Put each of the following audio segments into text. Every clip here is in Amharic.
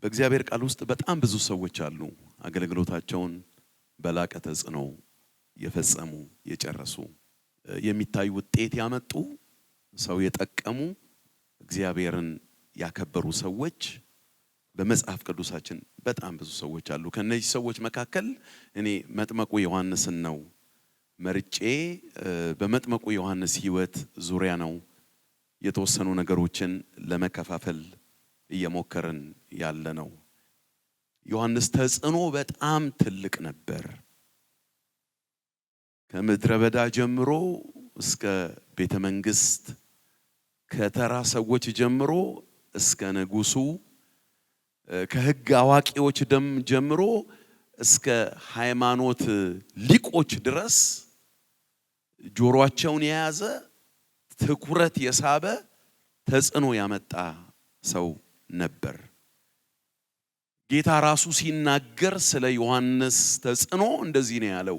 በእግዚአብሔር ቃል ውስጥ በጣም ብዙ ሰዎች አሉ አገልግሎታቸውን በላቀ ተጽዕኖ የፈጸሙ የጨረሱ የሚታይ ውጤት ያመጡ ሰው የጠቀሙ እግዚአብሔርን ያከበሩ ሰዎች በመጽሐፍ ቅዱሳችን በጣም ብዙ ሰዎች አሉ። ከነዚህ ሰዎች መካከል እኔ መጥመቁ ዮሐንስን ነው መርጬ በመጥመቁ ዮሐንስ ሕይወት ዙሪያ ነው የተወሰኑ ነገሮችን ለመከፋፈል እየሞከርን ያለ ነው። ዮሐንስ ተጽዕኖ በጣም ትልቅ ነበር። ከምድረ በዳ ጀምሮ እስከ ቤተ መንግስት ከተራ ሰዎች ጀምሮ እስከ ንጉሱ ከሕግ አዋቂዎች ጀምሮ እስከ ሃይማኖት ሊቆች ድረስ ጆሮአቸውን የያዘ ትኩረት የሳበ ተጽዕኖ ያመጣ ሰው ነበር። ጌታ ራሱ ሲናገር ስለ ዮሐንስ ተጽዕኖ እንደዚህ ነው ያለው፣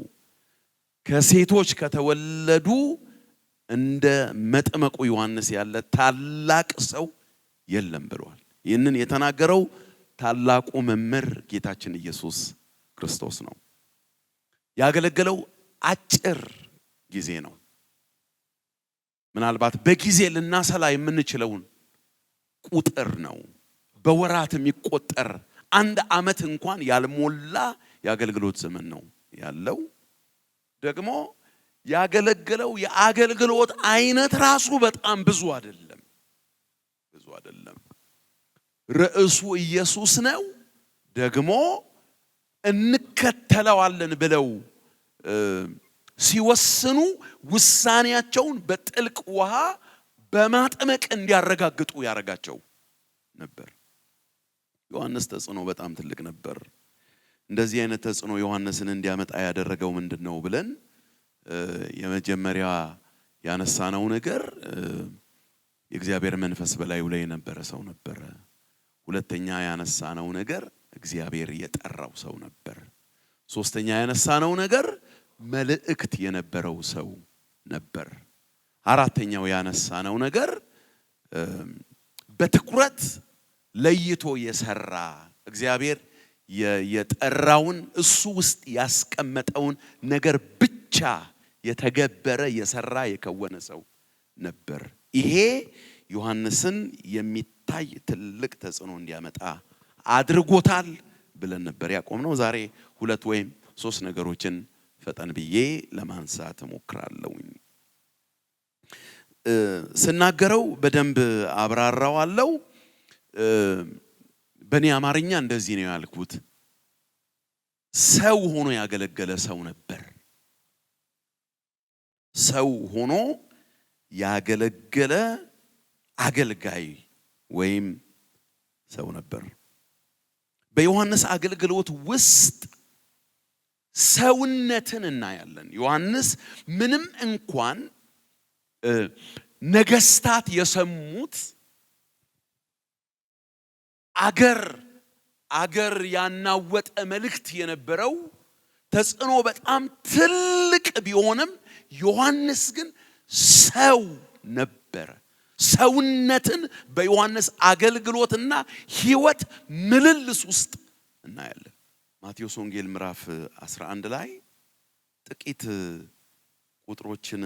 ከሴቶች ከተወለዱ እንደ መጥመቁ ዮሐንስ ያለ ታላቅ ሰው የለም ብሏል። ይህንን የተናገረው ታላቁ መምህር ጌታችን ኢየሱስ ክርስቶስ ነው። ያገለገለው አጭር ጊዜ ነው። ምናልባት በጊዜ ልናሰላ የምንችለውን ቁጥር ነው። በወራት የሚቆጠር አንድ ዓመት እንኳን ያልሞላ የአገልግሎት ዘመን ነው ያለው። ደግሞ ያገለገለው የአገልግሎት አይነት ራሱ በጣም ብዙ አይደለም። ርዕሱ ኢየሱስ ነው። ደግሞ እንከተለዋለን ብለው ሲወስኑ ውሳኔያቸውን በጥልቅ ውሃ በማጥመቅ እንዲያረጋግጡ ያረጋቸው ነበር። ዮሐንስ ተጽዕኖ በጣም ትልቅ ነበር። እንደዚህ አይነት ተጽዕኖ ዮሐንስን እንዲያመጣ ያደረገው ምንድነው ብለን የመጀመሪያ ያነሳነው ነገር የእግዚአብሔር መንፈስ በላዩ ላይ የነበረ ሰው ነበር። ሁለተኛ ያነሳነው ነገር እግዚአብሔር የጠራው ሰው ነበር። ሶስተኛ ያነሳነው ነገር መልእክት የነበረው ሰው ነበር። አራተኛው ያነሳነው ነገር በትኩረት ለይቶ የሰራ እግዚአብሔር የጠራውን እሱ ውስጥ ያስቀመጠውን ነገር ብቻ የተገበረ የሰራ የከወነ ሰው ነበር። ይሄ ዮሐንስን የሚታይ ትልቅ ተጽዕኖ እንዲያመጣ አድርጎታል ብለን ነበር ያቆምነው። ዛሬ ሁለት ወይም ሶስት ነገሮችን ፈጠን ብዬ ለማንሳት እሞክራለሁ። ስናገረው በደንብ አብራራዋለሁ። በእኔ አማርኛ እንደዚህ ነው ያልኩት፣ ሰው ሆኖ ያገለገለ ሰው ነበር። ሰው ሆኖ ያገለገለ አገልጋይ ወይም ሰው ነበር። በዮሐንስ አገልግሎት ውስጥ ሰውነትን እናያለን። ዮሐንስ ምንም እንኳን ነገስታት የሰሙት አገር ያናወጠ መልእክት የነበረው ተጽዕኖ በጣም ትልቅ ቢሆንም ዮሐንስ ግን ሰው ነበረ። ሰውነትን በዮሐንስ አገልግሎትና ሕይወት ምልልስ ውስጥ እናያለን። ማቴዎስ ወንጌል ምዕራፍ 11 ላይ ጥቂት ቁጥሮችን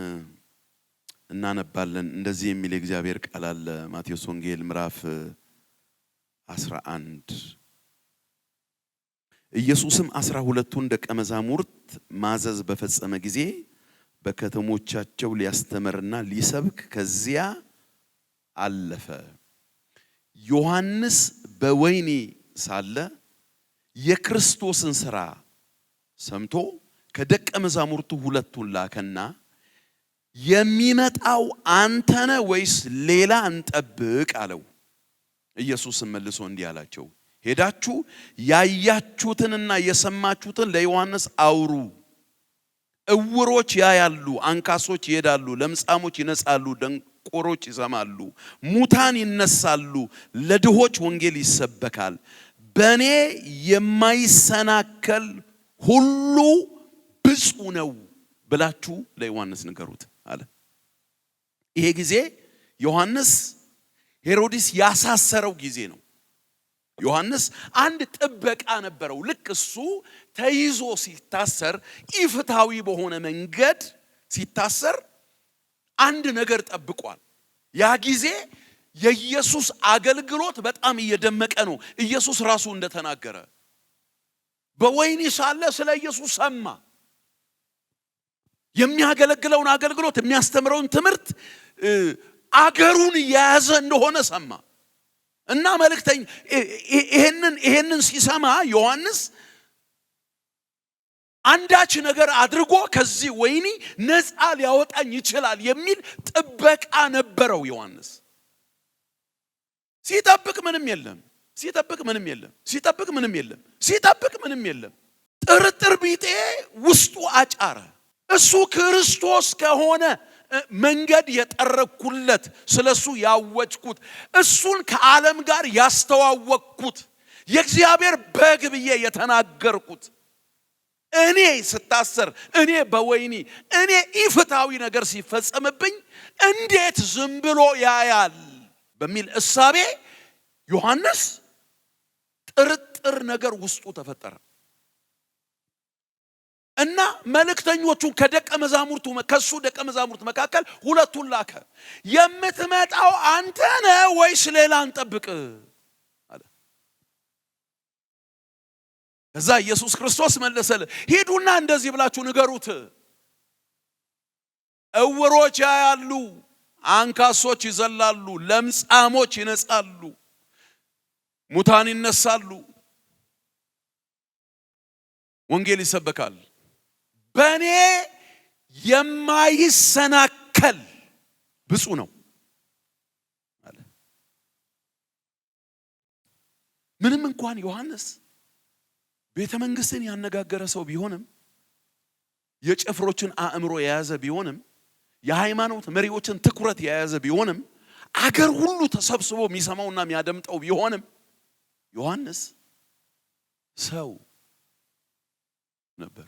እናነባለን። እንደዚህ የሚል የእግዚአብሔር ቃል አለ። ማቴዎስ ወንጌል ምዕራፍ 11 ኢየሱስም 12ቱን ደቀ መዛሙርት ማዘዝ በፈጸመ ጊዜ በከተሞቻቸው ሊያስተምርና ሊሰብክ ከዚያ አለፈ። ዮሐንስ በወህኒ ሳለ የክርስቶስን ሥራ ሰምቶ ከደቀ መዛሙርቱ ሁለቱን ላከና የሚመጣው አንተ ነህ ወይስ ሌላ እንጠብቅ አለው። ኢየሱስም መልሶ እንዲህ አላቸው፣ ሄዳችሁ ያያችሁትንና የሰማችሁትን ለዮሐንስ አውሩ። እውሮች ያያሉ፣ አንካሶች ይሄዳሉ፣ ለምጻሞች ይነጻሉ፣ ደንቆሮች ይሰማሉ፣ ሙታን ይነሳሉ፣ ለድሆች ወንጌል ይሰበካል። በእኔ የማይሰናከል ሁሉ ብፁዕ ነው ብላችሁ ለዮሐንስ ንገሩት አለ። ይሄ ጊዜ ዮሐንስ ሄሮድስ ያሳሰረው ጊዜ ነው። ዮሐንስ አንድ ጥበቃ ነበረው። ልክ እሱ ተይዞ ሲታሰር ኢፍታዊ በሆነ መንገድ ሲታሰር አንድ ነገር ጠብቋል። ያ ጊዜ የኢየሱስ አገልግሎት በጣም እየደመቀ ነው። ኢየሱስ ራሱ እንደተናገረ በወህኒ ሳለ ስለ ኢየሱስ ሰማ። የሚያገለግለውን አገልግሎት የሚያስተምረውን ትምህርት አገሩን የያዘ እንደሆነ ሰማ እና መልእክተኛ ይሄንን ሲሰማ ዮሐንስ አንዳች ነገር አድርጎ ከዚህ ወህኒ ነፃ ሊያወጣኝ ይችላል የሚል ጥበቃ ነበረው። ዮሐንስ ሲጠብቅ ምንም የለም፣ ሲጠብቅ ምንም የለም፣ ሲጠብቅ ምንም የለም፣ ሲጠብቅ ምንም የለም። ጥርጥር ቢጤ ውስጡ አጫረ። እሱ ክርስቶስ ከሆነ መንገድ የጠረኩለት ስለሱ ያወጅኩት እሱን ከዓለም ጋር ያስተዋወቅኩት የእግዚአብሔር በግ ብዬ የተናገርኩት እኔ ስታሰር እኔ በወህኒ እኔ ኢፍታዊ ነገር ሲፈጸምብኝ እንዴት ዝም ብሎ ያያል በሚል እሳቤ ዮሐንስ ጥርጥር ነገር ውስጡ ተፈጠረ እና መልእክተኞቹን ከደቀ መዛሙርቱ ከሱ ደቀ መዛሙርት መካከል ሁለቱን ላከ። የምትመጣው አንተ ነህ ወይስ ሌላ እንጠብቅ አለ። ከዛ ኢየሱስ ክርስቶስ መለሰለ፣ ሂዱና እንደዚህ ብላችሁ ንገሩት፣ እውሮች ያያሉ፣ አንካሶች ይዘላሉ፣ ለምጻሞች ይነጻሉ፣ ሙታን ይነሳሉ፣ ወንጌል ይሰበካል። በእኔ የማይሰናከል ብፁዕ ነው አለ። ምንም እንኳን ዮሐንስ ቤተ መንግስትን ያነጋገረ ሰው ቢሆንም የጭፍሮችን አእምሮ የያዘ ቢሆንም የሃይማኖት መሪዎችን ትኩረት የያዘ ቢሆንም አገር ሁሉ ተሰብስቦ የሚሰማውና የሚያደምጠው ቢሆንም ዮሐንስ ሰው ነበር።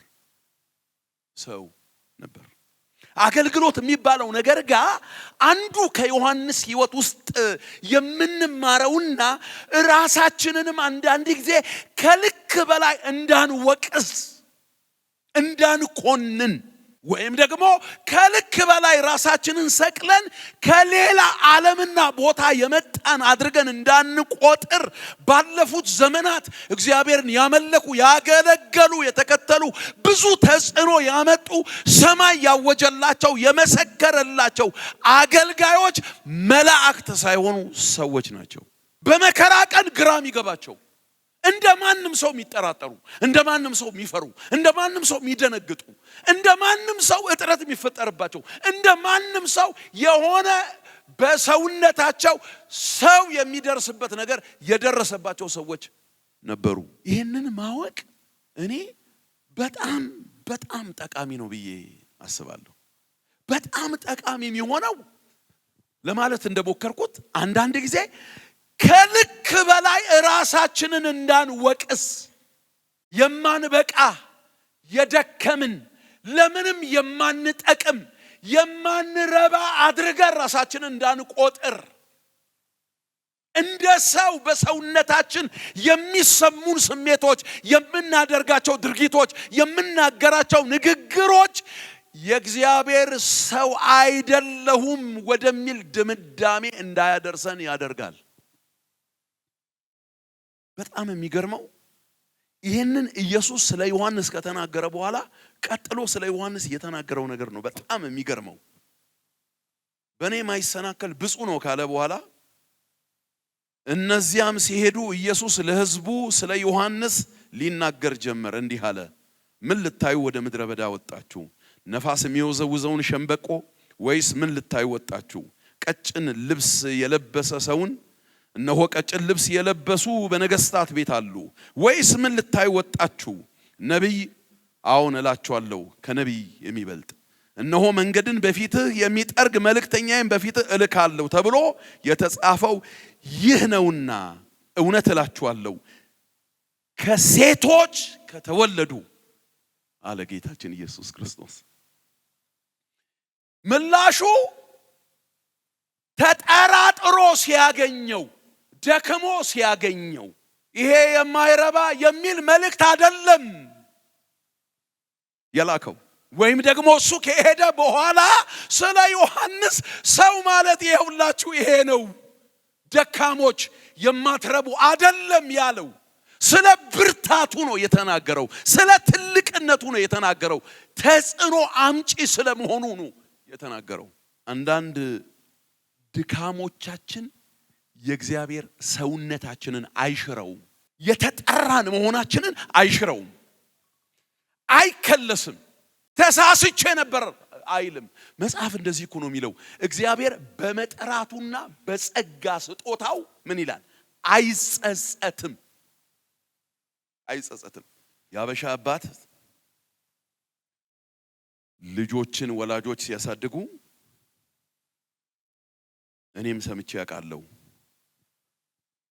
ሰው ነበር። አገልግሎት የሚባለው ነገር ጋር አንዱ ከዮሐንስ ሕይወት ውስጥ የምንማረውና ራሳችንንም አንዳንድ ጊዜ ከልክ በላይ እንዳንወቅስ እንዳንኮንን ወይም ደግሞ ከልክ በላይ ራሳችንን ሰቅለን ከሌላ ዓለምና ቦታ የመጣን አድርገን እንዳንቆጥር ባለፉት ዘመናት እግዚአብሔርን ያመለኩ ያገለገሉ የተከተሉ ብዙ ተጽዕኖ ያመጡ ሰማይ ያወጀላቸው የመሰከረላቸው አገልጋዮች መላእክት ሳይሆኑ ሰዎች ናቸው። በመከራ ቀን ግራም ይገባቸው እንደማንም ሰው የሚጠራጠሩ እንደማንም ሰው የሚፈሩ እንደማንም ሰው የሚደነግጡ እንደማንም ሰው እጥረት የሚፈጠርባቸው እንደማንም ሰው የሆነ በሰውነታቸው ሰው የሚደርስበት ነገር የደረሰባቸው ሰዎች ነበሩ። ይህንን ማወቅ እኔ በጣም በጣም ጠቃሚ ነው ብዬ አስባለሁ። በጣም ጠቃሚ የሚሆነው ለማለት እንደሞከርኩት አንዳንድ ጊዜ ከልክ በላይ ራሳችንን እንዳንወቅስ የማንበቃ የደከምን ለምንም የማንጠቅም የማንረባ አድርገን ራሳችንን እንዳንቆጥር እንደ ሰው በሰውነታችን የሚሰሙን ስሜቶች የምናደርጋቸው ድርጊቶች የምናገራቸው ንግግሮች የእግዚአብሔር ሰው አይደለሁም ወደሚል ድምዳሜ እንዳያደርሰን ያደርጋል። በጣም የሚገርመው ይሄንን ኢየሱስ ስለ ዮሐንስ ከተናገረ በኋላ ቀጥሎ ስለ ዮሐንስ የተናገረው ነገር ነው። በጣም የሚገርመው በእኔ ማይሰናከል ብፁዕ ነው ካለ በኋላ እነዚያም ሲሄዱ ኢየሱስ ለሕዝቡ ስለ ዮሐንስ ሊናገር ጀመረ። እንዲህ አለ፣ ምን ልታዩ ወደ ምድረ በዳ ወጣችሁ? ነፋስ የሚወዘውዘውን ሸምበቆ ወይስ ምን ልታዩ ወጣችሁ? ቀጭን ልብስ የለበሰ ሰውን? እነሆ ቀጭን ልብስ የለበሱ በነገስታት ቤት አሉ። ወይስ ምን ልታዩ ወጣችሁ? ነቢይ? አዎን እላችኋለሁ ከነቢይ የሚበልጥ። እነሆ መንገድን በፊትህ የሚጠርግ መልእክተኛዬን በፊትህ እልካለሁ ተብሎ የተጻፈው ይህ ነውና እውነት እላችኋለሁ ከሴቶች ከተወለዱ አለ ጌታችን ኢየሱስ ክርስቶስ። ምላሹ ተጠራጥሮ ሲያገኘው ደክሞ ሲያገኘው ይሄ የማይረባ የሚል መልእክት አይደለም የላከው። ወይም ደግሞ እሱ ከሄደ በኋላ ስለ ዮሐንስ ሰው ማለት ይሄውላችሁ ይሄ ነው ደካሞች የማትረቡ አይደለም ያለው። ስለ ብርታቱ ነው የተናገረው። ስለ ትልቅነቱ ነው የተናገረው። ተጽዕኖ አምጪ ስለመሆኑ ነው የተናገረው። አንዳንድ ድካሞቻችን የእግዚአብሔር ሰውነታችንን አይሽረውም። የተጠራን መሆናችንን አይሽረውም። አይከለስም። ተሳስቼ ነበር አይልም። መጽሐፍ እንደዚህ እኮ ነው የሚለው። እግዚአብሔር በመጠራቱና በጸጋ ስጦታው ምን ይላል? አይጸጸትም። አይጸጸትም። ያበሻ አባት ልጆችን ወላጆች ሲያሳድጉ እኔም ሰምቼ ያውቃለሁ።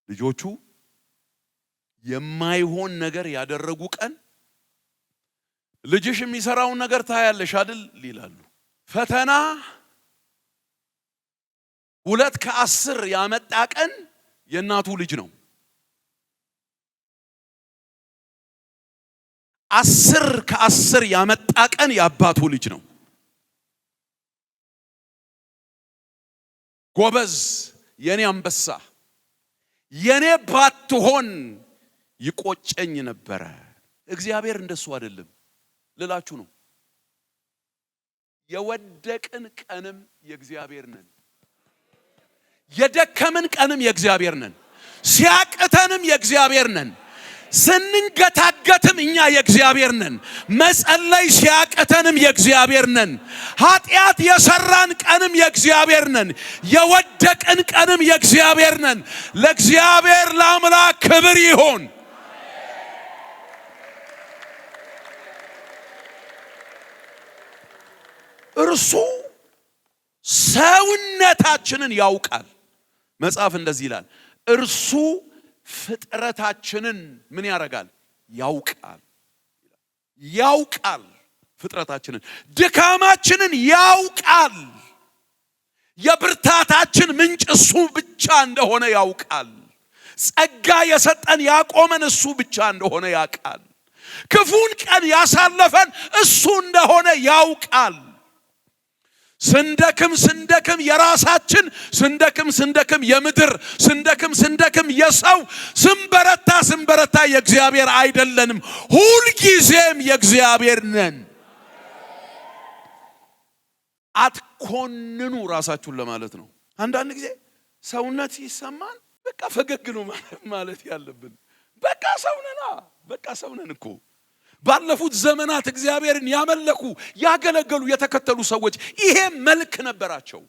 ልጆቹ የማይሆን ነገር ያደረጉ ቀን ልጅሽ የሚሰራውን ነገር ታያለሽ አይደል ይላሉ። ፈተና 2 ከ10 ያመጣ ቀን የእናቱ ልጅ ነው። 10 ከ10 ያመጣ ቀን የአባቱ ልጅ ነው። ጎበዝ የኔ አንበሳ የኔ ባትሆን ይቆጨኝ ነበረ። እግዚአብሔር እንደሱ አይደለም ልላችሁ ነው። የወደቅን ቀንም የእግዚአብሔር ነን። የደከምን ቀንም የእግዚአብሔር ነን። ሲያቅተንም የእግዚአብሔር ነን። ስንንገታገትም እኛ የእግዚአብሔር ነን። መጸለይ ሲያቅተንም የእግዚአብሔር ነን። ኃጢአት የሰራን ቀንም የእግዚአብሔር ነን። የወደቅን ቀንም የእግዚአብሔር ነን። ለእግዚአብሔር ለአምላክ ክብር ይሁን። እርሱ ሰውነታችንን ያውቃል። መጽሐፍ እንደዚህ ይላል፣ እርሱ ፍጥረታችንን ምን ያደርጋል? ያውቃል። ያውቃል። ፍጥረታችንን፣ ድካማችንን ያውቃል። የብርታታችን ምንጭ እሱ ብቻ እንደሆነ ያውቃል። ጸጋ የሰጠን ያቆመን እሱ ብቻ እንደሆነ ያውቃል። ክፉን ቀን ያሳለፈን እሱ እንደሆነ ያውቃል። ስንደክም የራሳችን፣ ስንደክም የምድር፣ ስንደክም የሰው፣ ስንበረታ የእግዚአብሔር አይደለንም። ሁልጊዜም የእግዚአብሔር ነን። አትኮንኑ ራሳችሁን ለማለት ነው። አንዳንድ ጊዜ ሰውነት ሲሰማን በቃ ፈገግ ነው ማለት ያለብን። በቃ ሰው ነን እኮ። ባለፉት ዘመናት እግዚአብሔርን ያመለኩ ያገለገሉ የተከተሉ ሰዎች ይሄ መልክ ነበራቸው።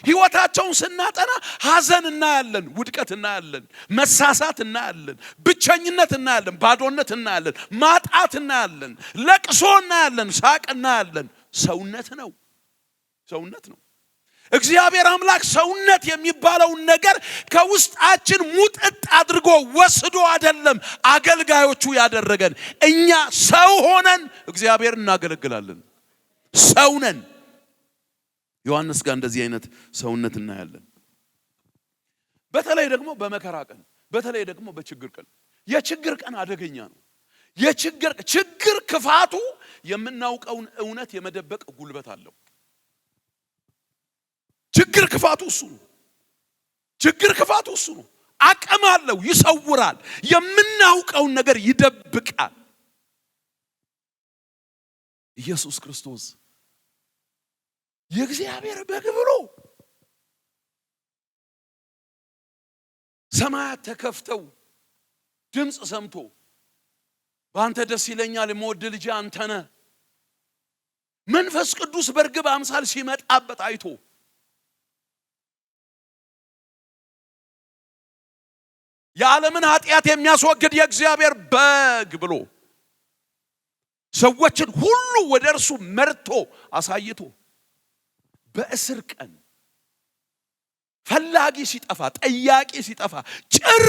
ሕይወታቸውን ስናጠና ሐዘን እናያለን፣ ውድቀት እናያለን፣ መሳሳት እናያለን፣ ብቸኝነት እናያለን፣ ባዶነት እናያለን፣ ማጣት እናያለን፣ ለቅሶ እናያለን፣ ሳቅ እናያለን። ሰውነት ነው። እግዚአብሔር አምላክ ሰውነት የሚባለውን ነገር ከውስጣችን ሙጥጥ አድርጎ ወስዶ አይደለም አገልጋዮቹ ያደረገን። እኛ ሰው ሆነን እግዚአብሔር እናገለግላለን። ሰው ነን። ዮሐንስ ጋር እንደዚህ አይነት ሰውነት እናያለን። በተለይ ደግሞ በመከራ ቀን፣ በተለይ ደግሞ በችግር ቀን። የችግር ቀን አደገኛ ነው። ችግር ክፋቱ የምናውቀውን እውነት የመደበቅ ጉልበት አለው። ችግር ክፋቱ እሱ ነው። አቅም አለው፣ ይሰውራል፣ የምናውቀውን ነገር ይደብቃል። ኢየሱስ ክርስቶስ የእግዚአብሔር በግ ብሎ ሰማያት ተከፍተው ድምፅ ሰምቶ በአንተ ደስ ይለኛል የምወድ ልጄ አንተ ነህ፣ መንፈስ ቅዱስ በርግብ አምሳል ሲመጣበት አይቶ የዓለምን ኃጢአት የሚያስወግድ የእግዚአብሔር በግ ብሎ ሰዎችን ሁሉ ወደ እርሱ መርቶ አሳይቶ በእስር ቀን ፈላጊ ሲጠፋ፣ ጠያቂ ሲጠፋ፣ ጭር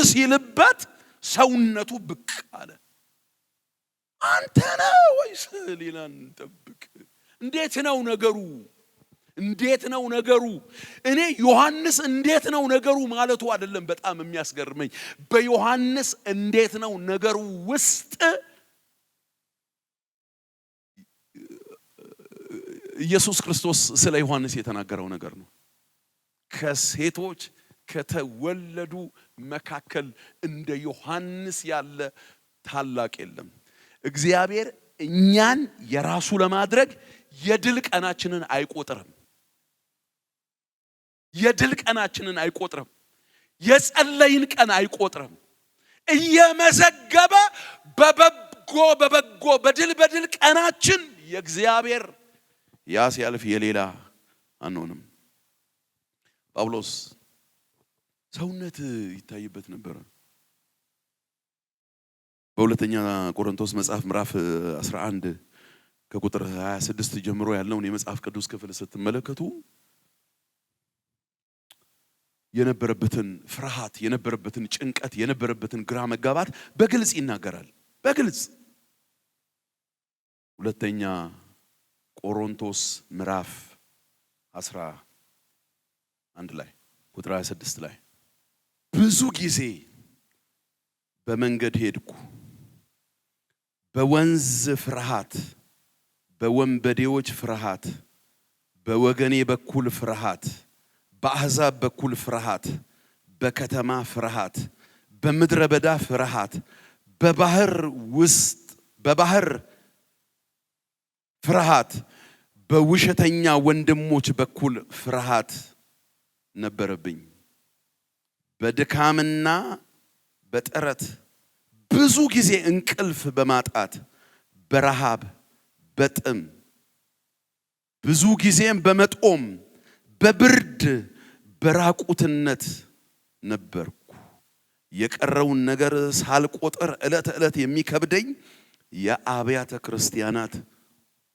ሲልበት ሰውነቱ ብቅ አለ። አንተ ነህ ወይስ ሌላን ጠብቅ? እንዴት ነው ነገሩ? እንዴት ነው ነገሩ? እኔ ዮሐንስ እንዴት ነው ነገሩ ማለቱ አይደለም በጣም የሚያስገርመኝ። በዮሐንስ እንዴት ነው ነገሩ ውስጥ ኢየሱስ ክርስቶስ ስለ ዮሐንስ የተናገረው ነገር ነው። ከሴቶች ከተወለዱ መካከል እንደ ዮሐንስ ያለ ታላቅ የለም። እግዚአብሔር እኛን የራሱ ለማድረግ የድል ቀናችንን አይቆጥርም። የድል ቀናችንን አይቆጥርም። የጸለይን ቀን አይቆጥርም። እየመዘገበ በበጎ በድል ቀናችን የእግዚአብሔር ያ ሲያልፍ የሌላ አንሆንም። ጳውሎስ ሰውነት ይታይበት ነበር። በሁለተኛ ቆሮንቶስ መጽሐፍ ምዕራፍ 11 ከቁጥር 26 ጀምሮ ያለውን የመጽሐፍ ቅዱስ ክፍል ስትመለከቱ የነበረበትን ፍርሃት፣ የነበረበትን ጭንቀት፣ የነበረበትን ግራ መጋባት በግልጽ ይናገራል። በግልጽ ሁለተኛ ቆሮንቶስ ምዕራፍ 11 ላይ ቁጥር 26 ላይ ብዙ ጊዜ በመንገድ ሄድኩ፣ በወንዝ ፍርሃት፣ በወንበዴዎች ፍርሃት፣ በወገኔ በኩል ፍርሃት፣ በአሕዛብ በኩል ፍርሃት፣ በከተማ ፍርሃት፣ በምድረ በዳ ፍርሃት፣ በባህር ፍርሃት፣ በውሸተኛ ወንድሞች በኩል ፍርሃት ነበረብኝ። በድካምና በጥረት ብዙ ጊዜ እንቅልፍ በማጣት በረሃብ በጥም ብዙ ጊዜም በመጦም በብርድ በራቁትነት ነበርኩ። የቀረውን ነገር ሳልቆጥር ዕለት የሚከብደኝ የአብያተ ክርስቲያናት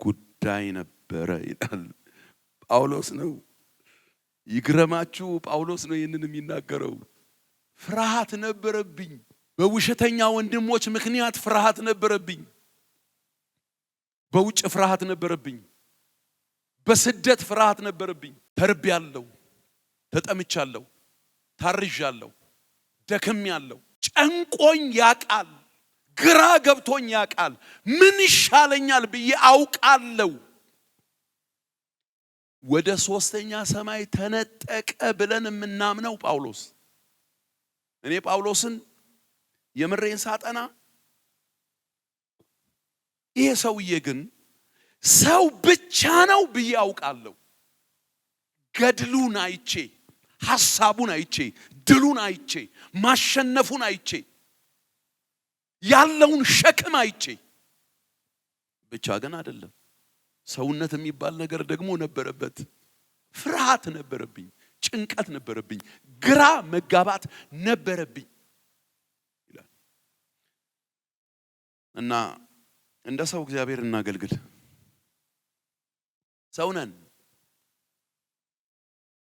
ጉዳይ ነበረ ይላል ጳውሎስ ነው። ይግረማችሁ፣ ጳውሎስ ነው ይህንን የሚናገረው። ፍርሃት ነበረብኝ። በውሸተኛ ወንድሞች ምክንያት ፍርሃት ነበረብኝ። በውጭ ፍርሃት ነበረብኝ። በስደት ፍርሃት ነበረብኝ። ተርቤያለሁ፣ ተጠምቻለሁ፣ ታርዣለሁ፣ ደክሜያለሁ፣ ጨንቆኝ ያቃል፣ ግራ ገብቶኝ ያቃል፣ ምን ይሻለኛል ብዬ አውቃለሁ። ወደ ሶስተኛ ሰማይ ተነጠቀ ብለን የምናምነው ጳውሎስ። እኔ ጳውሎስን የምሬን ሳጠና ይሄ ሰውዬ ግን ሰው ብቻ ነው ብዬ አውቃለሁ። ገድሉን አይቼ፣ ሐሳቡን አይቼ፣ ድሉን አይቼ፣ ማሸነፉን አይቼ፣ ያለውን ሸክም አይቼ ብቻ ግን አይደለም። ሰውነት የሚባል ነገር ደግሞ ነበረበት። ፍርሃት ነበረብኝ፣ ጭንቀት ነበረብኝ፣ ግራ መጋባት ነበረብኝ ይላል። እና እንደ ሰው እግዚአብሔር እናገልግል።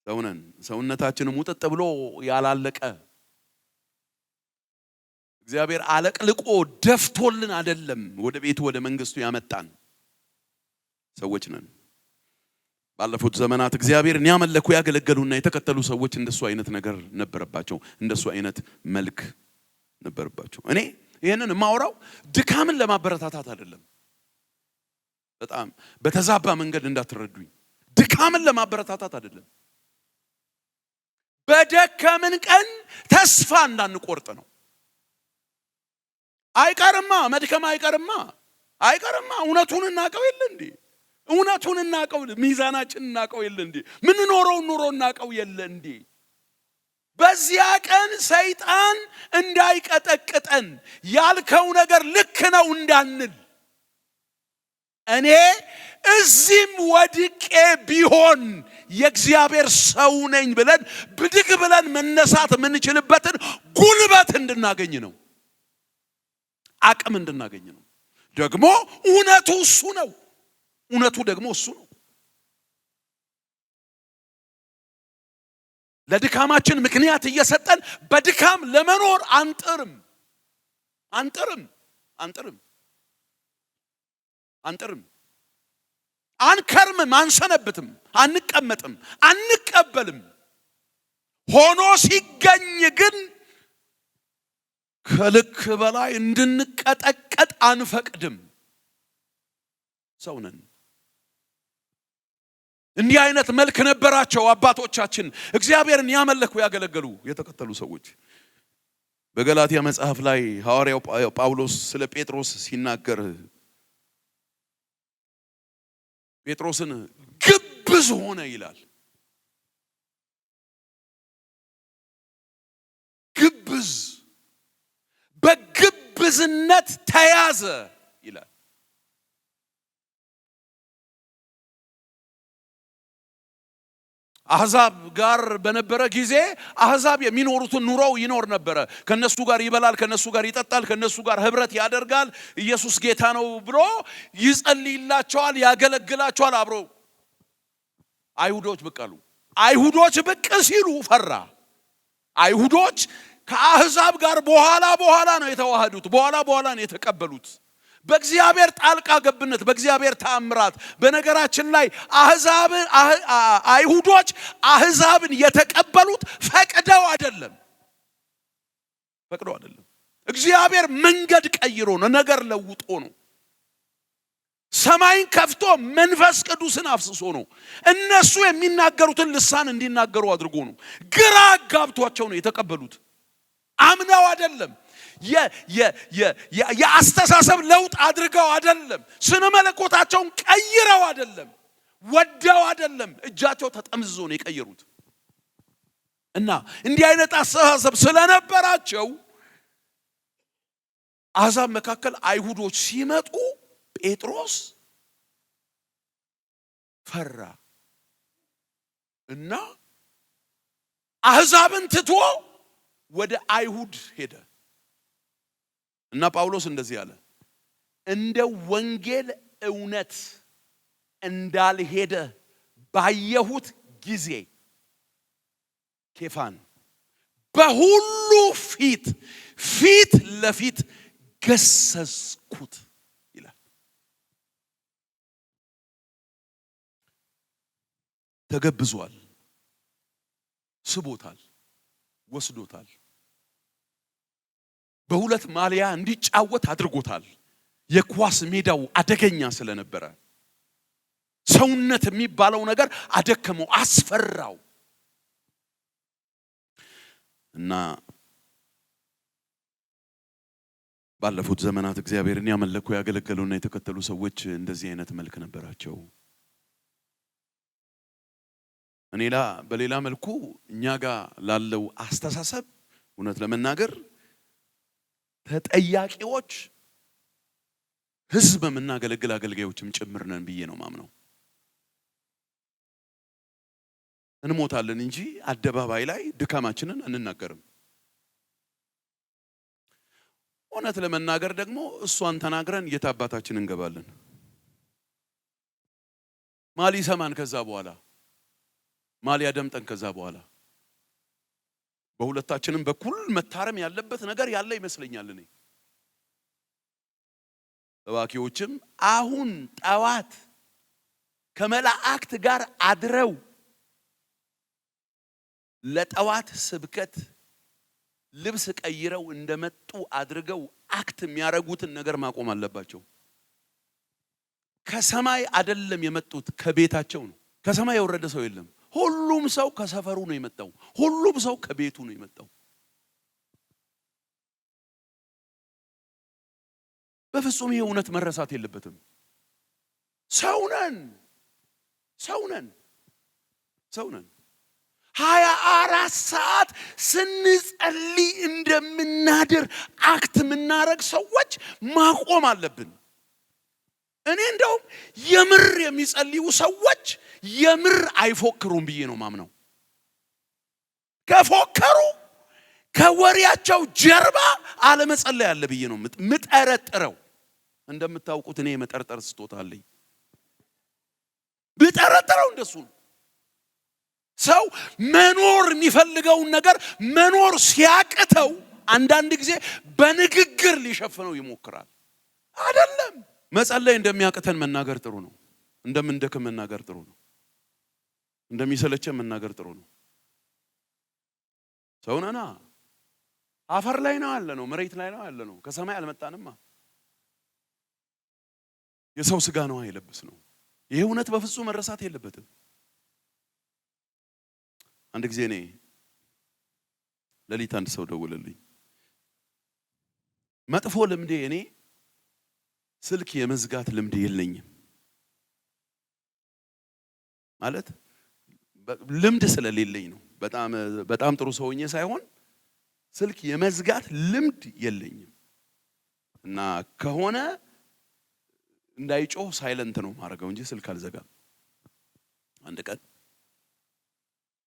ሰውነን ሰውነታችን ሙጥጥ ብሎ ያላለቀ እግዚአብሔር አለቅልቆ ደፍቶልን አይደለም ወደ ቤቱ ወደ መንግስቱ ያመጣን ሰዎች ነን። ባለፉት ዘመናት እግዚአብሔርን ያመለኩ ያገለገሉና የተከተሉ ሰዎች እንደሱ አይነት ነገር ነበረባቸው፣ እንደሱ አይነት መልክ ነበረባቸው። እኔ ይሄንን ማውራው ድካምን ለማበረታታት አይደለም። በጣም በተዛባ መንገድ እንዳትረዱኝ። ድካምን ለማበረታታት አይደለም። በደከምን ቀን ተስፋ እንዳንቆርጥ ነው። አይቀርማ መድከም አይቀርማ። እውነቱን እናቀው የለ እንዴ? እውነቱን እናቀው፣ ሚዛናችን እናቀው የለ እንዴ? ምን ኖረው ኑሮ እናቀው የለ እንዴ? በዚያ ቀን ሰይጣን እንዳይቀጠቅጠን ያልከው ነገር ልክ ነው እንዳንል፣ እኔ እዚህም ወድቄ ቢሆን የእግዚአብሔር ሰው ነኝ ብለን ብድግ ብለን መነሳት የምንችልበትን ጉልበት እንድናገኝ ነው። አቅም እንድናገኝ ነው። ደግሞ እውነቱ እሱ ነው። እውነቱ ደግሞ እሱ ነው። ለድካማችን ምክንያት እየሰጠን በድካም ለመኖር አንጥርም። አንከርምም፣ አንሰነብትም፣ አንቀመጥም፣ አንቀበልም። ሆኖ ሲገኝ ግን ከልክ በላይ እንድንቀጠቀጥ አንፈቅድም። ሰው ነን። እንዲህ አይነት መልክ ነበራቸው አባቶቻችን፣ እግዚአብሔርን ያመለኩ ያገለገሉ የተከተሉ ሰዎች። በገላትያ መጽሐፍ ላይ ሐዋርያው ጳውሎስ ስለ ጴጥሮስ ሲናገር ጴጥሮስን ግብዝ ሆነ ይላል። ግብዝ፣ በግብዝነት ተያዘ ይላል። አሕዛብ ጋር በነበረ ጊዜ አሕዛብ የሚኖሩትን ኑሮው ይኖር ነበረ። ከነሱ ጋር ይበላል፣ ከነሱ ጋር ይጠጣል፣ ከነሱ ጋር ህብረት ያደርጋል። ኢየሱስ ጌታ ነው ብሎ ይጸልይላቸዋል፣ ያገለግላቸዋል አብሮ። አይሁዶች ብቅ አሉ። አይሁዶች ብቅ ሲሉ ፈራ። አይሁዶች ከአሕዛብ ጋር በኋላ ነው የተዋሃዱት፣ በኋላ ነው የተቀበሉት። በእግዚአብሔር ጣልቃ ገብነት፣ በእግዚአብሔር ተአምራት። በነገራችን ላይ አይሁዶች አሕዛብን የተቀበሉት ፈቅደው አይደለም። እግዚአብሔር መንገድ ቀይሮ ነው፣ ነገር ለውጦ ነው። ሰማይን ከፍቶ መንፈስ ቅዱስን አፍስሶ ነው። እነሱ የሚናገሩትን ልሳን እንዲናገሩ አድርጎ ነው። ግራ ጋብቷቸው ነው የተቀበሉት። አምነው አይደለም። የአስተሳሰብ ለውጥ አድርገው አይደለም። ስነ መለኮታቸውን ቀይረው አይደለም። ወደው አይደለም። እጃቸው ተጠምዝዞ ነው የቀየሩት። እና እንዲህ አይነት አስተሳሰብ ስለነበራቸው አሕዛብ መካከል አይሁዶች ሲመጡ ጴጥሮስ ፈራ እና አሕዛብን ትቶ ወደ አይሁድ ሄደ። እና ጳውሎስ እንደዚህ አለ፣ እንደ ወንጌል እውነት እንዳልሄደ ባየሁት ጊዜ ኬፋን በሁሉ ፊት ለፊት ገሰስኩት ይላል። ተገብዟል፣ ስቦታል፣ ወስዶታል። በሁለት ማሊያ እንዲጫወት አድርጎታል። የኳስ ሜዳው አደገኛ ስለነበረ ሰውነት የሚባለው ነገር አደከመው፣ አስፈራው። እና ባለፉት ዘመናት እግዚአብሔርን ያመለኩ ያገለገሉና የተከተሉ ሰዎች እንደዚህ አይነት መልክ ነበራቸው። በሌላ መልኩ እኛ ጋር ላለው አስተሳሰብ እውነት ለመናገር ተጠያቂዎች ህዝብ የምናገለግል አገልጋዮችም ጭምር ነን ብዬ ነው ማምነው። እንሞታለን እንጂ አደባባይ ላይ ድካማችንን አንናገርም። እውነት ለመናገር ደግሞ እሷን ተናግረን የታባታችን እንገባለን። ማሊ ሰማን ከዛ በኋላ ማሊ ያደምጠን ከዛ በኋላ በሁለታችንም በኩል መታረም ያለበት ነገር ያለ ይመስለኛል። እኔ ሰባኪዎችም አሁን ጠዋት ከመላእክት ጋር አድረው ለጠዋት ስብከት ልብስ ቀይረው እንደመጡ አድርገው አክት የሚያረጉትን ነገር ማቆም አለባቸው። ከሰማይ አይደለም የመጡት፣ ከቤታቸው ነው። ከሰማይ የወረደ ሰው የለም። ሁሉም ሰው ከሰፈሩ ነው የመጣው። ሁሉም ሰው ከቤቱ ነው የመጣው። በፍጹም ይሄ እውነት መረሳት የለበትም። ሰውነን 24 ሰዓት ስንጸልይ እንደምናድር አክት የምናረግ ሰዎች ማቆም አለብን። እኔ እንደውም የምር የሚጸልዩ ሰዎች የምር አይፎክሩም ብዬ ነው ማምነው። ከፎከሩ ከወሪያቸው ጀርባ አለመጸለይ አለ ብዬ ነው ምጠረጥረው። እንደምታውቁት እኔ መጠርጠር ስጦታ አለኝ። ብጠረጥረው እንደሱ ነው። ሰው መኖር የሚፈልገውን ነገር መኖር ሲያቅተው አንዳንድ ጊዜ በንግግር ሊሸፍነው ይሞክራል። አይደለም መጸለይ እንደሚያቅተን መናገር ጥሩ ነው። እንደምንደክም መናገር ጥሩ ነው። እንደሚሰለቸን መናገር ጥሩ ነው። ሰውነና አፈር ላይ ነው ያለ ነው፣ መሬት ላይ ነው ያለ ነው። ከሰማይ አልመጣንማ። የሰው ስጋ ነው አይለብስ ነው። ይሄ እውነት በፍጹም መረሳት የለበትም። አንድ ጊዜ እኔ ሌሊት አንድ ሰው ደወለልኝ። መጥፎ ልምዴ እኔ ስልክ የመዝጋት ልምድ የለኝም። ማለት ልምድ ስለሌለኝ ነው። በጣም ጥሩ ሰውኜ ሳይሆን ስልክ የመዝጋት ልምድ የለኝም። እና ከሆነ እንዳይጮህ ሳይለንት ነው ማድረገው እንጂ ስልክ አልዘጋም። አንድ ቀን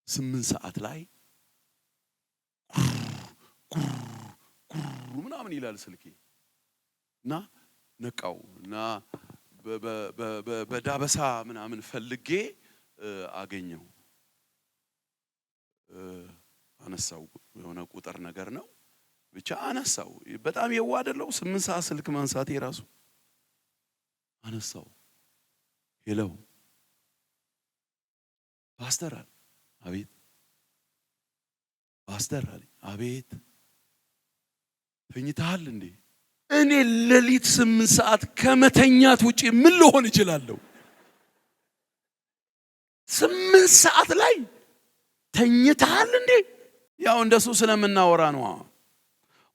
8 ሰዓት ላይ ምናምን ይላል ስልኬ እና ነቃው እና በዳበሳ ምናምን ፈልጌ አገኘው። አነሳው፣ የሆነ ቁጥር ነገር ነው ብቻ አነሳው። በጣም የዋ አይደለው 8 ሰዓት ስልክ ማንሳቴ ራሱ አነሳው። ሄሎ ፓስተር አለ። አቤት ፓስተር አለ። አቤት ተኝተሃል እንዴ? እኔ ሌሊት 8 ሰዓት ከመተኛት ውጪ ምን ልሆን እችላለሁ? 8 ሰዓት ላይ ተኝተሃል እንዴ? ያው እንደሱ ስለምናወራ ነው።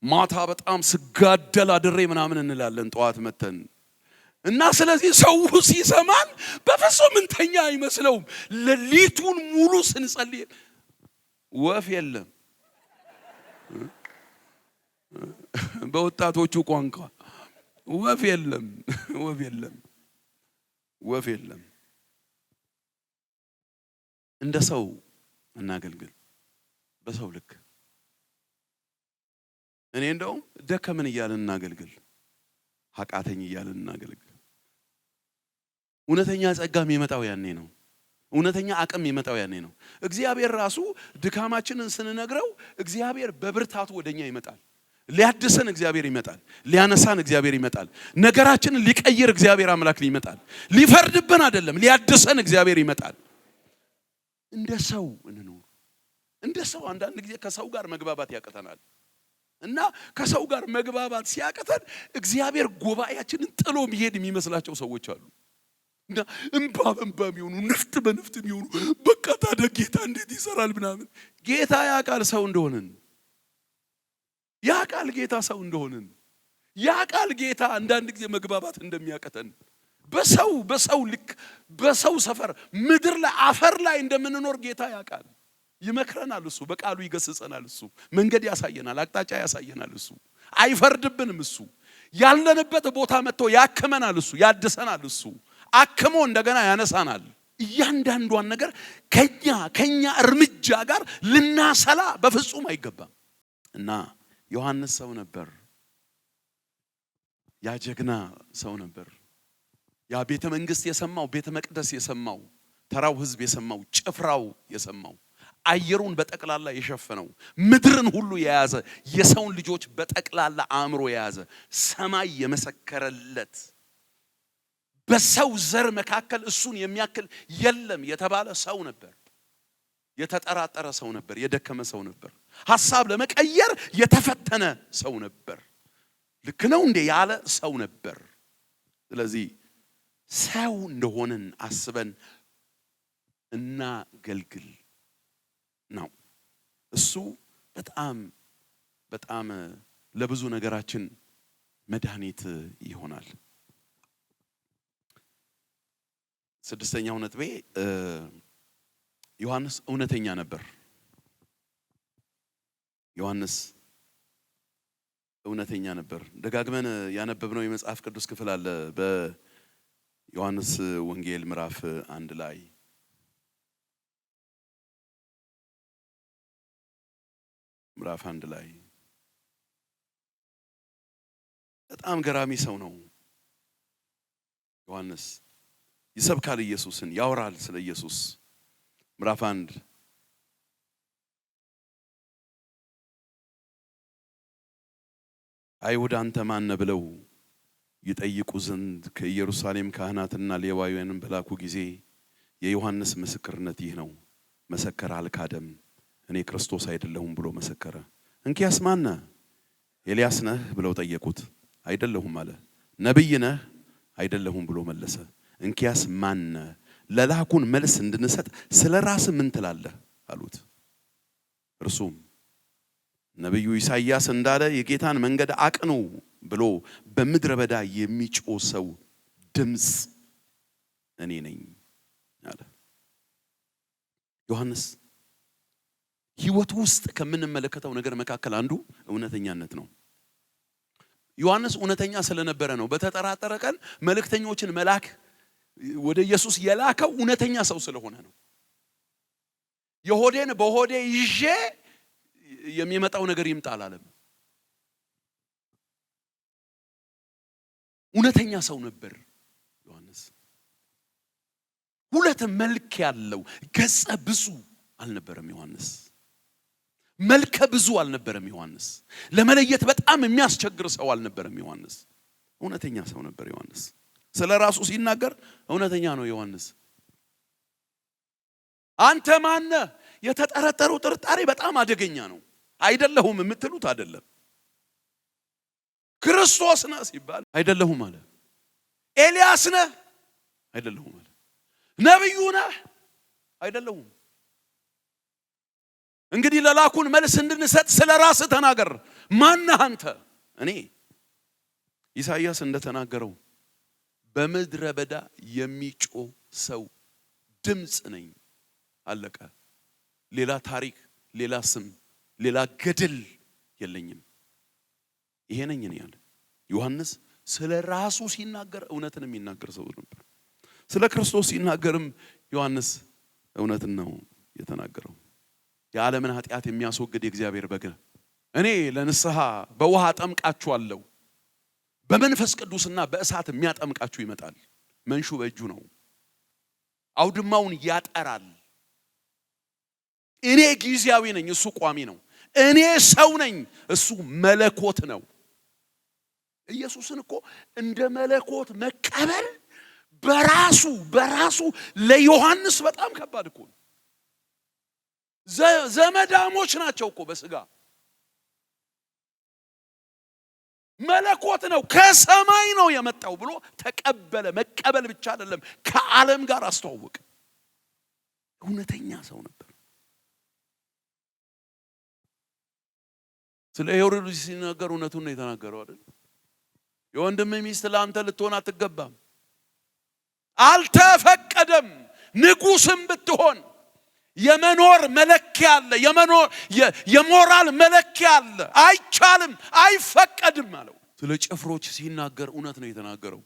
ማታ በጣም ስጋደል አድሬ ምናምን እንላለን ጠዋት መተን እና ስለዚህ ሰው ሲሰማን በፍጹም እንተኛ አይመስለውም። ሌሊቱን ሙሉ ስንጸልይ ወፍ የለም። በወጣቶቹ ቋንቋ ወፍ የለም፣ ወፍ የለም፣ ወፍ የለም። እንደ ሰው እናገልግል፣ በሰው ልክ። እኔ እንደውም ደከምን እያልን እናገልግል፣ ሐቃተኝ እያልን እናገልግል። እውነተኛ ጸጋም የመጣው ያኔ ነው። እውነተኛ አቅም የመጣው ያኔ ነው። እግዚአብሔር ራሱ ድካማችንን ስንነግረው እግዚአብሔር በብርታቱ ወደኛ ይመጣል። ሊያድሰን እግዚአብሔር ይመጣል። ሊያነሳን እግዚአብሔር ይመጣል። ነገራችንን ሊቀይር እግዚአብሔር አምላክ ይመጣል። ሊፈርድብን አይደለም፣ ሊያድሰን እግዚአብሔር ይመጣል። እንደ ሰው እንኖር። እንደ ሰው አንዳንድ ጊዜ ከሰው ጋር መግባባት ያቀተናል እና ከሰው ጋር መግባባት ሲያቀተን እግዚአብሔር ጉባኤያችንን ጥሎ የሚሄድ የሚመስላቸው ሰዎች አሉ። እና እንባ በእንባ የሚሆኑ ንፍጥ በንፍጥ የሚሆኑ በቃ ታዲያ ጌታ እንዴት ይሰራል ምናምን። ጌታ ያውቃል ሰው እንደሆንን፣ ያውቃል ጌታ ሰው እንደሆንን፣ ያውቃል ጌታ አንዳንድ ጊዜ መግባባት እንደሚያቀተን። በሰው ልክ በሰው ሰፈር ምድር ላይ አፈር ላይ እንደምንኖር ጌታ ያውቃል። ይመክረናል እሱ፣ በቃሉ ይገስጸናል እሱ፣ መንገድ ያሳየናል፣ አቅጣጫ ያሳየናል እሱ፣ አይፈርድብንም እሱ። ያለንበት ቦታ መጥቶ ያክመናል እሱ፣ ያድሰናል እሱ፣ አክሞ እንደገና ያነሳናል። እያንዳንዷን ነገር ከኛ እርምጃ ጋር ልናሰላ በፍጹም አይገባም። እና ዮሐንስ ሰው ነበር፣ ያ ጀግና ሰው ነበር። ያ ቤተ መንግስት የሰማው፣ ቤተ መቅደስ የሰማው፣ ተራው ህዝብ የሰማው፣ ጭፍራው የሰማው፣ አየሩን በጠቅላላ የሸፈነው፣ ምድርን ሁሉ የያዘ፣ የሰውን ልጆች በጠቅላላ አእምሮ የያዘ፣ ሰማይ የመሰከረለት፣ በሰው ዘር መካከል እሱን የሚያክል የለም የተባለ ሰው ነበር። የተጠራጠረ ሰው ነበር። የደከመ ሰው ነበር። ሐሳብ ለመቀየር የተፈተነ ሰው ነበር። ልክ ነው እንዴ ያለ ሰው ነበር። ስለዚህ ሰው እንደሆነን አስበን እናገልግል ነው። እሱ በጣም ለብዙ ነገራችን መድኃኒት ይሆናል። ስድስተኛው ነጥቤ ዮሐንስ እውነተኛ ነበር። ዮሐንስ እውነተኛ ነበር። ደጋግመን ያነበብነው የመጽሐፍ ቅዱስ ክፍል አለ በዮሐንስ ወንጌል ምዕራፍ 1 ላይ በጣም ገራሚ ሰው ነው ዮሐንስ። ይሰብካል፣ ኢየሱስን ያወራል ስለ ኢየሱስ። ምዕራፍ 1 አይሁድ አንተ ማን ነህ ብለው ይጠይቁ ዘንድ ከኢየሩሳሌም ካህናትና ሌዋውያንን በላኩ ጊዜ የዮሐንስ ምስክርነት ይህ ነው፣ መሰከረ፣ አልካደም፣ እኔ ክርስቶስ አይደለሁም ብሎ መሰከረ። እንኪያስ ማን ነህ? ኤልያስ ነህ ብለው ጠየቁት። አይደለሁም አለ። ነብይ ነህ? አይደለሁም ብሎ መለሰ። እንኪያስ ማን ነህ? ለላኩን መልስ እንድንሰጥ ስለራስ ምን ትላለህ አሉት። እርሱም ነብዩ ኢሳይያስ እንዳለ የጌታን መንገድ አቅኑ ብሎ በምድረ በዳ የሚጮህ ሰው ድምጽ እኔ ነኝ አለ። ዮሐንስ ሕይወት ውስጥ ከምንመለከተው ነገር መካከል አንዱ እውነተኛነት ነው። ዮሐንስ እውነተኛ ስለነበረ ነው በተጠራጠረ ቀን መልእክተኞችን መላክ ወደ ኢየሱስ የላከው እውነተኛ ሰው ስለሆነ ነው። የሆዴን በሆዴ ይዤ የሚመጣው ነገር ይምጣል አለም። እውነተኛ ሰው ነበር ዮሐንስ። ሁለት መልክ ያለው ገጸ ብዙ አልነበረም ዮሐንስ። መልከ ብዙ አልነበረም ዮሐንስ። ለመለየት በጣም የሚያስቸግር ሰው አልነበረም ዮሐንስ። እውነተኛ ሰው ነበር ዮሐንስ። ስለራሱ ሲናገር እውነተኛ ነው ዮሐንስ። አንተ ማን ነህ? የተጠረጠረው ጥርጣሬ በጣም አደገኛ ነው። አይደለሁም የምትሉት አይደለም። ክርስቶስ ነህ ሲባል አይደለሁም አለ። ኤልያስ ነህ? አይደለሁም አለ። ነብዩ ነህ? አይደለሁም። እንግዲህ ለላኩን መልስ እንድንሰጥ ስለራስህ ተናገር። ማን ነህ አንተ? እኔ ኢሳይያስ እንደተናገረው በምድረ በዳ የሚጮህ ሰው ድምጽ ነኝ። አለቀ። ሌላ ታሪክ፣ ሌላ ስም፣ ሌላ ገድል የለኝም። ይሄ ነኝ እኔ ያለ ዮሐንስ ስለራሱ ሲናገር እውነትን የሚናገር ሰው ነበር። ስለ ክርስቶስ ሲናገርም ዮሐንስ እውነትን ነው የተናገረው። የዓለምን ኃጢአት የሚያስወግድ የእግዚአብሔር በግ እኔ ለንስሐ በውሃ አጠምቃችኋለሁ፣ በመንፈስ ቅዱስና በእሳት የሚያጠምቃችሁ ይመጣል። መንሹ በእጁ ነው፣ አውድማውን ያጠራል። እኔ ጊዜያዊ ነኝ፣ እሱ ቋሚ ነው። እኔ ሰው ነኝ፣ እሱ መለኮት ነው። ኢየሱስን እኮ እንደ መለኮት መቀበል በራሱ ለዮሐንስ በጣም ከባድ እኮ ነው። ዘመዳሞች ናቸው እኮ በስጋ። መለኮት ነው፣ ከሰማይ ነው የመጣው ብሎ ተቀበለ። መቀበል ብቻ አይደለም፣ ከዓለም ጋር አስተዋወቀ። እውነተኛ ሰው ነበር። ስለ ሄሮድስ ሲናገር እውነቱን ነው የተናገረው አይደል? የወንድም ሚስት ለአንተ ልትሆን አትገባም፣ አልተፈቀደም። ንጉስም ብትሆን የመኖር መለኪያ አለ፣ የሞራል መለኪያ አለ። አይቻልም፣ አይፈቀድም አለው። ስለ ጭፍሮች ሲናገር እውነት ነው የተናገረው።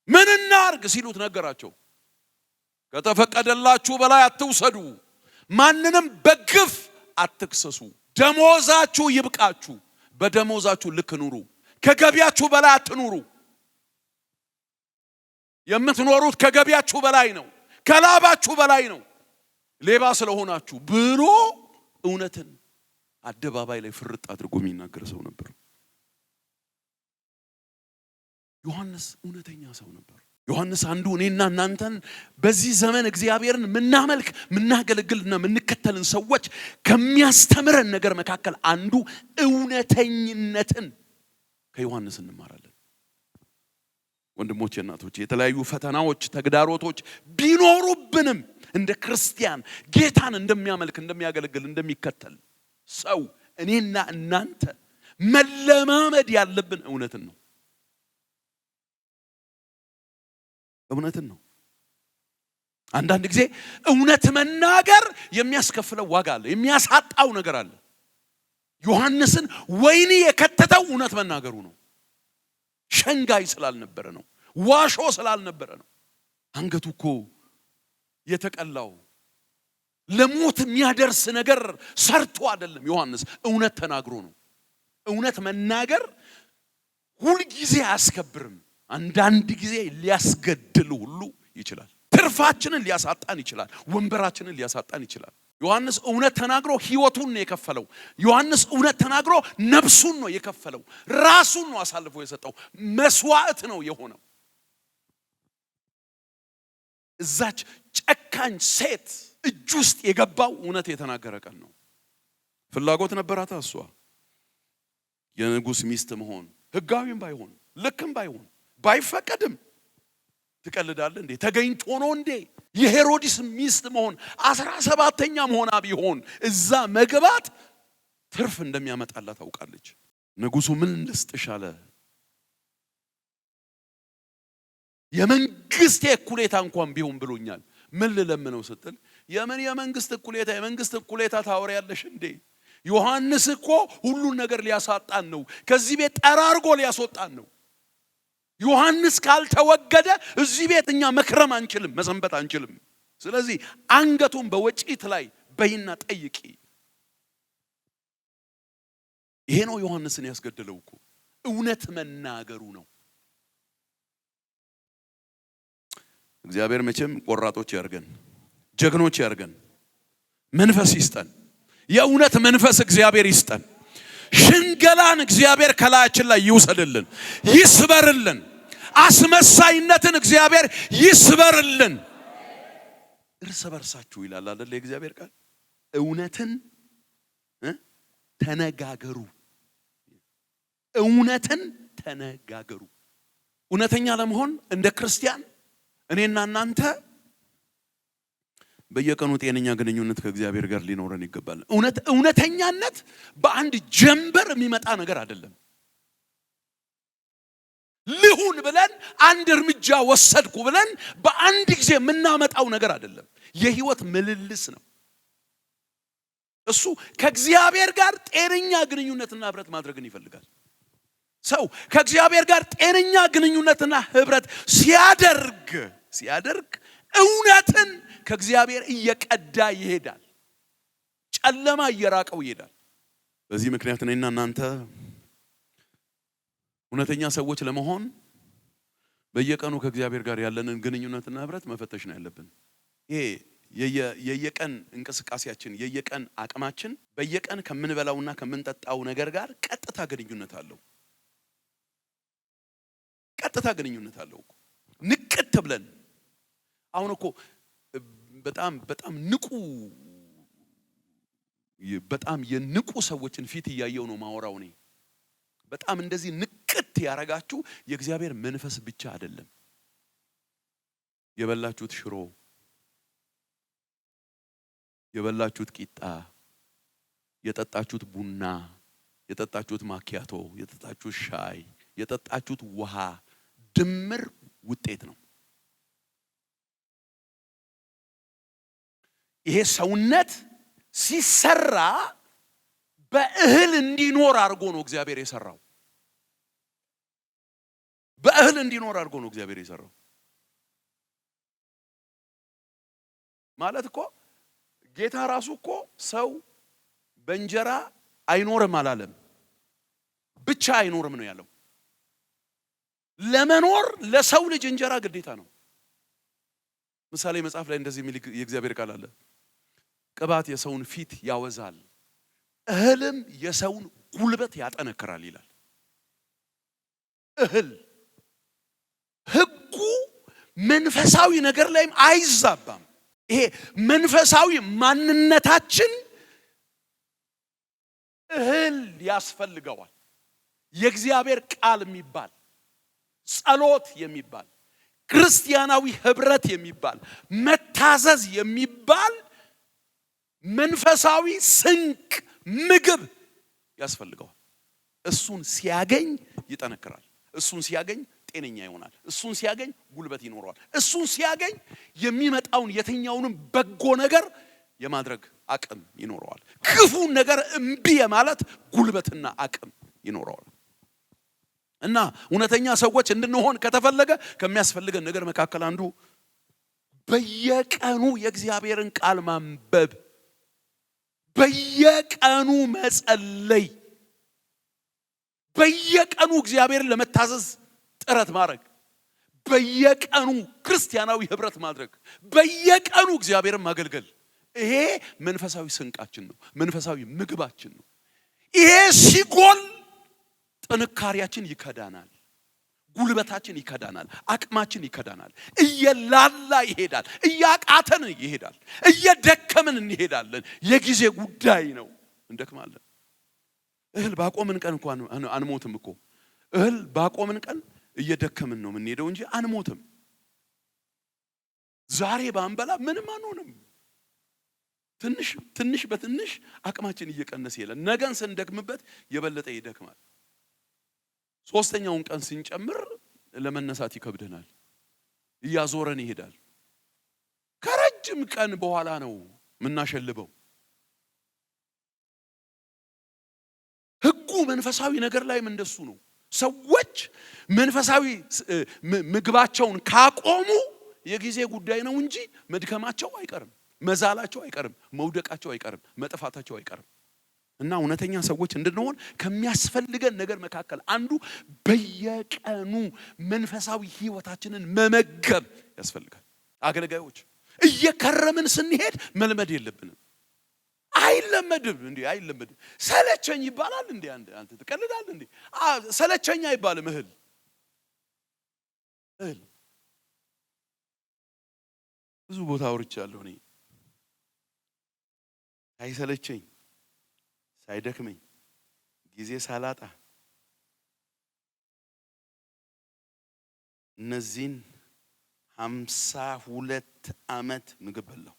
ምን እናርግ ሲሉት ነገራቸው። ከተፈቀደላችሁ በላይ አትውሰዱ፣ ማንንም በግፍ አትክሰሱ፣ ደሞዛችሁ ይብቃችሁ፣ በደሞዛችሁ ልክ ኑሩ፣ ከገቢያችሁ በላይ አትኑሩ። የምትኖሩት ከገቢያችሁ በላይ ነው፣ ከላባችሁ በላይ ነው፣ ሌባ ስለሆናችሁ ብሎ እውነትን አደባባይ ላይ ፍርጥ አድርጎ የሚናገር ሰው ነበር ዮሐንስ። እውነተኛ ሰው ነበር ዮሐንስ። አንዱ እኔና እናንተን በዚህ ዘመን እግዚአብሔርን ምናመልክ ምናገለግልና ምንከተልን ሰዎች ከሚያስተምረን ነገር መካከል አንዱ እውነተኝነትን ከዮሐንስ እንማራለን። ወንድሞቼ እናቶቼ፣ የተለያዩ ፈተናዎች ተግዳሮቶች ቢኖሩብንም እንደ ክርስቲያን ጌታን እንደሚያመልክ እንደሚያገለግል እንደሚከተል ሰው እኔና እናንተ መለማመድ ያለብን እውነትን ነው። እውነትን ነው። አንዳንድ ጊዜ እውነት መናገር የሚያስከፍለው ዋጋ አለ፣ የሚያሳጣው ነገር አለ። ዮሐንስን ወይኒ የከተተው እውነት መናገሩ ነው። ሸንጋይ ስላልነበረ ነው፣ ዋሾ ስላልነበረ ነው። አንገቱ እኮ የተቀላው ለሞት የሚያደርስ ነገር ሰርቶ አይደለም። ዮሐንስ እውነት ተናግሮ ነው። እውነት መናገር ሁሉ ጊዜ አያስከብርም። አንዳንድ ጊዜ ሊያስገድል ሁሉ ይችላል። ትርፋችንን ሊያሳጣን ይችላል። ወንበራችንን ሊያሳጣን ይችላል። ዮሐንስ እውነት ተናግሮ ህይወቱን ነው የከፈለው። ዮሐንስ እውነት ተናግሮ ነፍሱን ነው የከፈለው። ራሱን ነው አሳልፎ የሰጠው። መስዋዕት ነው የሆነው። እዛች ጨካኝ ሴት እጅ ውስጥ የገባው እውነት የተናገረ ቀን ነው። ፍላጎት ነበራት እሷ የንጉስ ሚስት መሆን። ህጋዊም ባይሆን ልክም ባይሆን ባይፈቀድም ትቀልዳለህ እንዴ? ተገኝቶ ነው እንዴ? የሄሮድስ ሚስት መሆን 17ኛ መሆና ቢሆን እዛ መግባት ትርፍ እንደሚያመጣላት ታውቃለች። ንጉሱ ምን ልስጥሽ አለ። የመንግስት እኩሌታ እንኳን ቢሆን ብሎኛል። ምን ልለምነው ስትል የምን የመንግስት እኩሌታ? የመንግስት እኩሌታ ታወሪያለሽ እንዴ? ዮሐንስ እኮ ሁሉን ነገር ሊያሳጣን ነው። ከዚህ ቤት ጠራርጎ ሊያስወጣን ነው። ዮሐንስ ካልተወገደ እዚህ ቤት እኛ መክረም አንችልም፣ መሰንበት አንችልም። ስለዚህ አንገቱን በወጪት ላይ በይና ጠይቂ። ይሄ ነው ዮሐንስን ያስገደለው እኮ እውነት መናገሩ ነው። እግዚአብሔር መቼም ቆራጦች ያርገን፣ ጀግኖች ያርገን፣ መንፈስ ይስጠን። የእውነት መንፈስ እግዚአብሔር ይስጠን። ሽንገላን እግዚአብሔር ከላያችን ላይ ይውሰድልን፣ ይስበርልን። አስመሳይነትን እግዚአብሔር ይስበርልን። እርስ በርሳችሁ ይላል አይደል የእግዚአብሔር ቃል። እውነትን ተነጋገሩ፣ እውነትን ተነጋገሩ። እውነተኛ ለመሆን እንደ ክርስቲያን እኔና እናንተ በየቀኑ ጤነኛ ግንኙነት ከእግዚአብሔር ጋር ሊኖረን ይገባል። እውነተኛነት በአንድ ጀንበር የሚመጣ ነገር አይደለም። ልሁን ብለን አንድ እርምጃ ወሰድኩ ብለን በአንድ ጊዜ የምናመጣው ነገር አይደለም። የህይወት ምልልስ ነው እሱ። ከእግዚአብሔር ጋር ጤነኛ ግንኙነትና ህብረት ማድረግን ይፈልጋል። ሰው ከእግዚአብሔር ጋር ጤነኛ ግንኙነትና ህብረት ሲያደርግ እውነትን ከእግዚአብሔር እየቀዳ ይሄዳል። ጨለማ እየራቀው ይሄዳል። በዚህ ምክንያት እኔና እናንተ እውነተኛ ሰዎች ለመሆን በየቀኑ ከእግዚአብሔር ጋር ያለንን ግንኙነትና ህብረት መፈተሽ ነው ያለብን። ይሄ የየቀን እንቅስቃሴያችን የየቀን አቅማችን በየቀን ከምንበላውና ከምንጠጣው ነገር ጋር ቀጥታ ግንኙነት አለው። ቀጥታ ግንኙነት አለው እኮ። ንቅት ብለን አሁን እኮ በጣም የንቁ ሰዎችን ፊት እያየው ነው ማወራው እኔ። በጣም እንደዚህ ንቅት ያረጋችሁ የእግዚአብሔር መንፈስ ብቻ አይደለም። የበላችሁት ሽሮ፣ የበላችሁት ቂጣ፣ የጠጣችሁት ቡና፣ የጠጣችሁት ማኪያቶ፣ የጠጣችሁት ሻይ፣ የጠጣችሁት ውሃ ድምር ውጤት ነው። ይሄ ሰውነት ሲሰራ በእህል እንዲኖር አድርጎ ነው እግዚአብሔር የሰራው። በእህል እንዲኖር አድርጎ ነው እግዚአብሔር የሰራው። ማለት እኮ ጌታ ራሱ እኮ ሰው በእንጀራ አይኖርም አላለም፣ ብቻ አይኖርም ነው ያለው። ለመኖር ለሰው ልጅ እንጀራ ግዴታ ነው። ምሳሌ መጽሐፍ ላይ እንደዚህ የሚል የእግዚአብሔር ቃል አለ። ቅባት የሰውን ፊት ያወዛል፣ እህልም የሰውን ጉልበት ያጠነክራል ይላል። እህል ህጉ መንፈሳዊ ነገር ላይም አይዛባም። ይሄ መንፈሳዊ ማንነታችን እህል ያስፈልገዋል። የእግዚአብሔር ቃል የሚባል ጸሎት የሚባል ክርስቲያናዊ ህብረት የሚባል መታዘዝ የሚባል መንፈሳዊ ስንቅ ምግብ ያስፈልገዋል። እሱን ሲያገኝ ይጠነክራል። እሱን ሲያገኝ ጤነኛ ይሆናል። እሱን ሲያገኝ ጉልበት ይኖረዋል። እሱን ሲያገኝ የሚመጣውን የትኛውንም በጎ ነገር የማድረግ አቅም ይኖረዋል። ክፉን ነገር እምቢ የማለት ጉልበትና አቅም ይኖረዋል። እና እውነተኛ ሰዎች እንድንሆን ከተፈለገ ከሚያስፈልገን ነገር መካከል አንዱ በየቀኑ የእግዚአብሔርን ቃል ማንበብ፣ በየቀኑ መጸለይ፣ በየቀኑ እግዚአብሔርን ለመታዘዝ ጥረት ማድረግ፣ በየቀኑ ክርስቲያናዊ ህብረት ማድረግ፣ በየቀኑ እግዚአብሔርን ማገልገል። ይሄ መንፈሳዊ ስንቃችን ነው፣ መንፈሳዊ ምግባችን ነው። ይሄ ሲጎል ጥንካሬያችን ይከዳናል፣ ጉልበታችን ይከዳናል፣ አቅማችን ይከዳናል። እየላላ ይሄዳል፣ እያቃተን ይሄዳል፣ እየደከምን እንሄዳለን። የጊዜ ጉዳይ ነው፣ እንደክማለን። እህል ባቆምን ቀን እንኳን አንሞትም እኮ። እህል ባቆምን ቀን እየደከምን ነው የምንሄደው እንጂ አንሞትም። ዛሬ ባንበላ ምንም አንሆንም። ትንሽ በትንሽ አቅማችን እየቀነሰ ይላል። ነገን ስንደክምበት የበለጠ ይደክማል። ሶስተኛውን ቀን ስንጨምር ለመነሳት ይከብደናል፣ እያዞረን ይሄዳል። ከረጅም ቀን በኋላ ነው የምናሸልበው። ህጉ መንፈሳዊ ነገር ላይም እንደሱ ነው። ሰዎች መንፈሳዊ ምግባቸውን ካቆሙ የጊዜ ጉዳይ ነው እንጂ መድከማቸው አይቀርም፣ መዛላቸው አይቀርም፣ መውደቃቸው አይቀርም፣ መጥፋታቸው አይቀርም። እና እውነተኛ ሰዎች እንድንሆን ከሚያስፈልገን ነገር መካከል አንዱ በየቀኑ መንፈሳዊ ህይወታችንን መመገብ ያስፈልጋል። አገልጋዮች እየከረምን ስንሄድ መልመድ የለብንም። አይለመድም እንዴ? አይለመድም። ሰለቸኝ ይባላል እንዴ? አንተ ትቀልዳለህ እንዴ? ሰለቸኝ አይባልም። እህል ብዙ ቦታ አውርቻለሁ እኔ። ሳይሰለቸኝ ሳይደክመኝ ጊዜ ሳላጣ እነዚህን 52 ዓመት ምግብ በላሁ።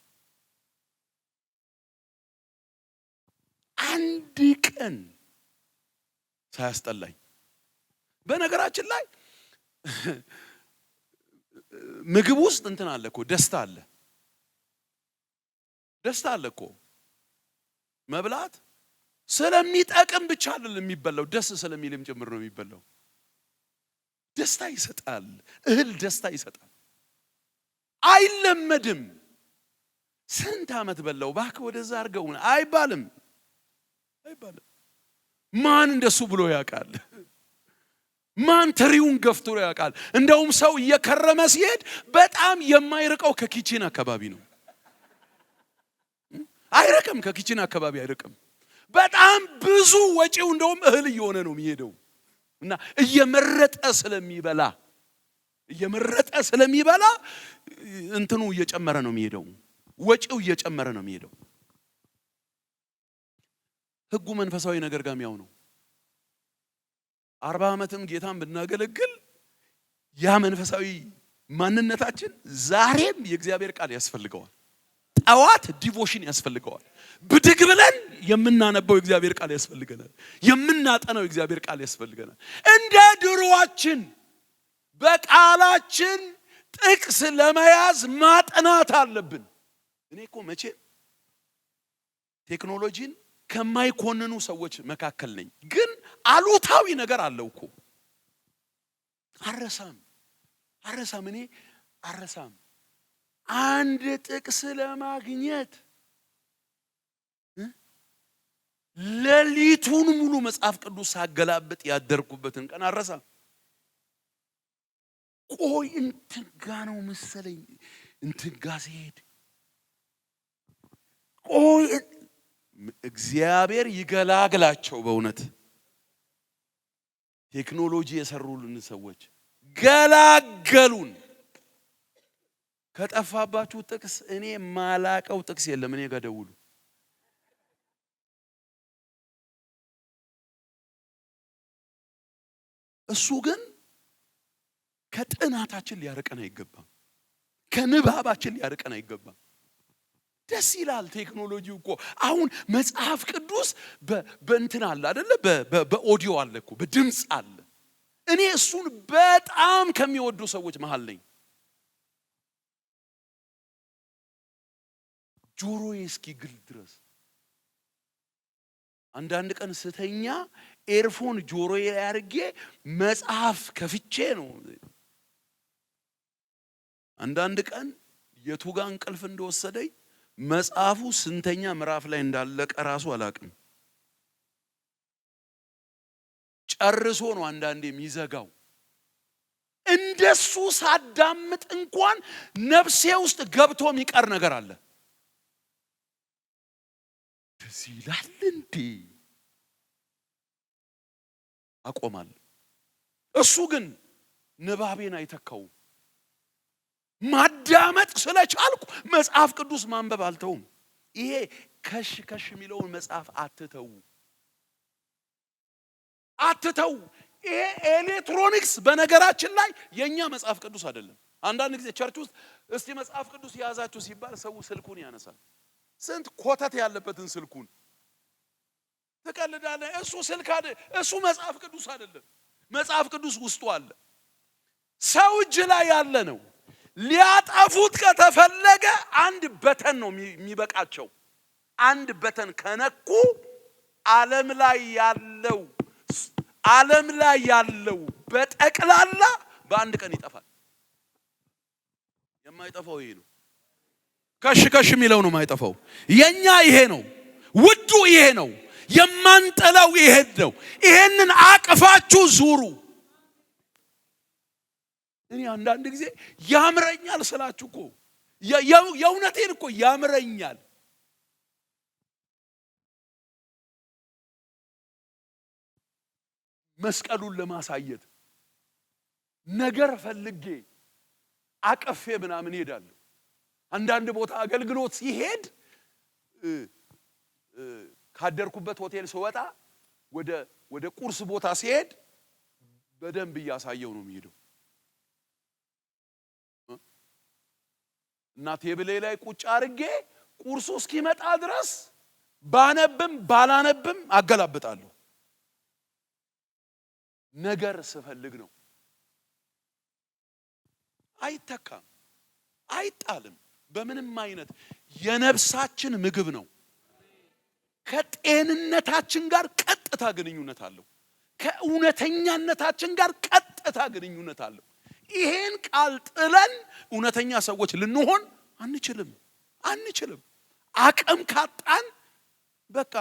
አንድ ቀን ሳያስጠላኝ። በነገራችን ላይ ምግብ ውስጥ እንትን አለ እኮ፣ ደስታ አለ። ደስታ አለ እኮ። መብላት ስለሚጠቅም ብቻ አይደለም የሚበላው፣ ደስ ስለሚልም ጭምር ነው የሚበላው። ደስታ ይሰጣል። እህል ደስታ ይሰጣል። አይለመድም። ስንት ዓመት በላው እባክህ ወደዛ አድርገው አይባልም። ማን እንደሱ ብሎ ያውቃል? ማን ትሪውን ገፍቶ ያውቃል? እንደውም ሰው እየከረመ ሲሄድ በጣም የማይርቀው ከኪችን አካባቢ ነው። አይርቅም፣ ከኪችን አካባቢ አይርቅም። በጣም ብዙ ወጪው እንደውም እህል እየሆነ ነው የሚሄደው። እና እየመረጠ ስለሚበላ እንትኑ እየጨመረ ነው የሚሄደው፣ ወጪው እየጨመረ ነው የሚሄደው። ህጉ መንፈሳዊ ነገር ጋር ያው ነው። 40 ዓመትም ጌታን ብናገለግል ያ መንፈሳዊ ማንነታችን ዛሬም የእግዚአብሔር ቃል ያስፈልገዋል። ጠዋት ዲቮሽን ያስፈልገዋል። ብድግ ብለን የምናነበው የእግዚአብሔር ቃል ያስፈልገናል። የምናጠናው የእግዚአብሔር ቃል ያስፈልገናል። እንደ ድሮአችን በቃላችን ጥቅስ ለመያዝ ማጥናት አለብን። እኔ እኮ መቼ ቴክኖሎጂን ከማይኮንኑ ሰዎች መካከል ነኝ። ግን አሉታዊ ነገር አለው እኮ። አረሳም አንድ ጥቅስ ለማግኘት ሌሊቱን ሙሉ መጽሐፍ ቅዱስ ሳገላብጥ ያደርኩበትን ቀን አረሳም። ቆይ እንትጋ ነው መሰለኝ፣ እንትጋ ሲሄድ ቆይ እግዚአብሔር ይገላግላቸው። በእውነት ቴክኖሎጂ የሰሩልን ሰዎች ገላገሉን። ከጠፋባችሁ ጥቅስ እኔ ማላቀው ጥቅስ የለም። እኔ ጋር ደውሉ። እሱ ግን ከጥናታችን ሊያርቀን አይገባም። ከንባባችን ሊያርቀን አይገባም። ደስ ይላል ቴክኖሎጂው እኮ። አሁን መጽሐፍ ቅዱስ በእንትን አለ አይደለ? በኦዲዮ አለ እኮ፣ በድምጽ አለ። እኔ እሱን በጣም ከሚወዱ ሰዎች መሃል ነኝ። ጆሮዬ እስኪግል ድረስ አንዳንድ ቀን ስተኛ ኤርፎን ጆሮዬ ላይ አድርጌ መጽሐፍ ከፍቼ ነው። አንዳንድ ቀን የቱጋ እንቅልፍ እንደወሰደኝ መጽሐፉ ስንተኛ ምዕራፍ ላይ እንዳለቀ ራሱ አላቅም። ጨርሶ ነው አንዳንዴ የሚዘጋው። እንደሱ ሳዳምጥ እንኳን ነፍሴ ውስጥ ገብቶ የሚቀር ነገር አለ። እንደዚህ ይላል እንዴ አቆማል። እሱ ግን ንባቤን አይተካው። ማዳመጥ ስለቻልኩ መጽሐፍ ቅዱስ ማንበብ አልተውም። ይሄ ከሽ ከሽ የሚለውን መጽሐፍ አትተው። ይሄ ኤሌክትሮኒክስ በነገራችን ላይ የኛ መጽሐፍ ቅዱስ አይደለም። አንዳንድ ጊዜ ቸርች ውስጥ እስቲ መጽሐፍ ቅዱስ ያዛችሁ ሲባል ሰው ስልኩን ያነሳል። ስንት ኮተት ያለበትን ስልኩን ተቀልዳለህ። እሱ ስልክ አይደል፣ እሱ መጽሐፍ ቅዱስ አይደለም። መጽሐፍ ቅዱስ ውስጡ አለ፣ ሰው እጅ ላይ ያለ ነው። ሊያጠፉት ከተፈለገ አንድ በተን ነው የሚበቃቸው። አንድ በተን ከነኩ ዓለም ላይ ያለው በጠቅላላ በአንድ ቀን ይጠፋል። የማይጠፋው ይሄ ነው። ከሽ ከሽ የሚለው ነው የማይጠፋው። የኛ ይሄ ነው፣ ውዱ ይሄ ነው፣ የማንጠላው ይሄ ነው። ይሄንን አቅፋችሁ ዙሩ። እኔ አንዳንድ ጊዜ ያምረኛል ስላችሁ እኮ የእውነቴን እኮ ያምረኛል። መስቀሉን ለማሳየት ነገር ፈልጌ አቀፌ ምናምን ሄዳለሁ። አንዳንድ ቦታ አገልግሎት ሲሄድ ካደርኩበት ሆቴል ስወጣ ወደ ቁርስ ቦታ ሲሄድ በደንብ እያሳየው ነው የሚሄደው። እና ቴብሌ ላይ ቁጭ አድርጌ ቁርሱ እስኪመጣ ድረስ ባነብም ባላነብም አገላብጣለሁ። ነገር ስፈልግ ነው። አይተካም፣ አይጣልም። በምንም አይነት የነፍሳችን ምግብ ነው። ከጤንነታችን ጋር ቀጥታ ግንኙነት አለው። ከእውነተኛነታችን ጋር ቀጥታ ግንኙነት አለው። ይሄን ቃል ጥለን እውነተኛ ሰዎች ልንሆን አንችልም። አቅም ካጣን በቃ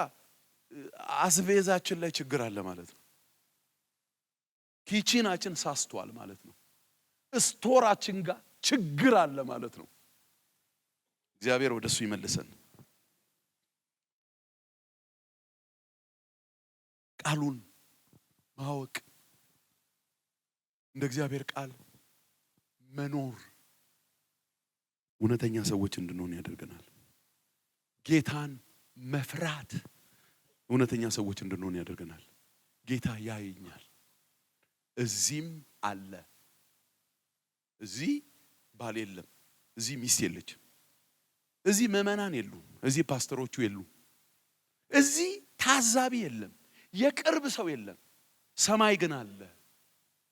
አስቤዛችን ላይ ችግር አለ ማለት ነው። ኪችናችን ሳስቷል ማለት ነው። ስቶራችን ጋር ችግር አለ ማለት ነው። እግዚአብሔር ወደሱ ይመልሰን። ቃሉን ማወቅ፣ እንደ እግዚአብሔር ቃል መኖር እውነተኛ ሰዎች እንድንሆን ያደርገናል። ጌታን መፍራት እውነተኛ ሰዎች እንድንሆን ያደርገናል። ጌታ ያየኛል። እዚህም አለ። እዚህ ባል የለም፣ እዚህ ሚስት የለችም፣ እዚህ ምዕመናን የሉም፣ እዚህ ፓስተሮቹ የሉም፣ እዚህ ታዛቢ የለም፣ የቅርብ ሰው የለም። ሰማይ ግን አለ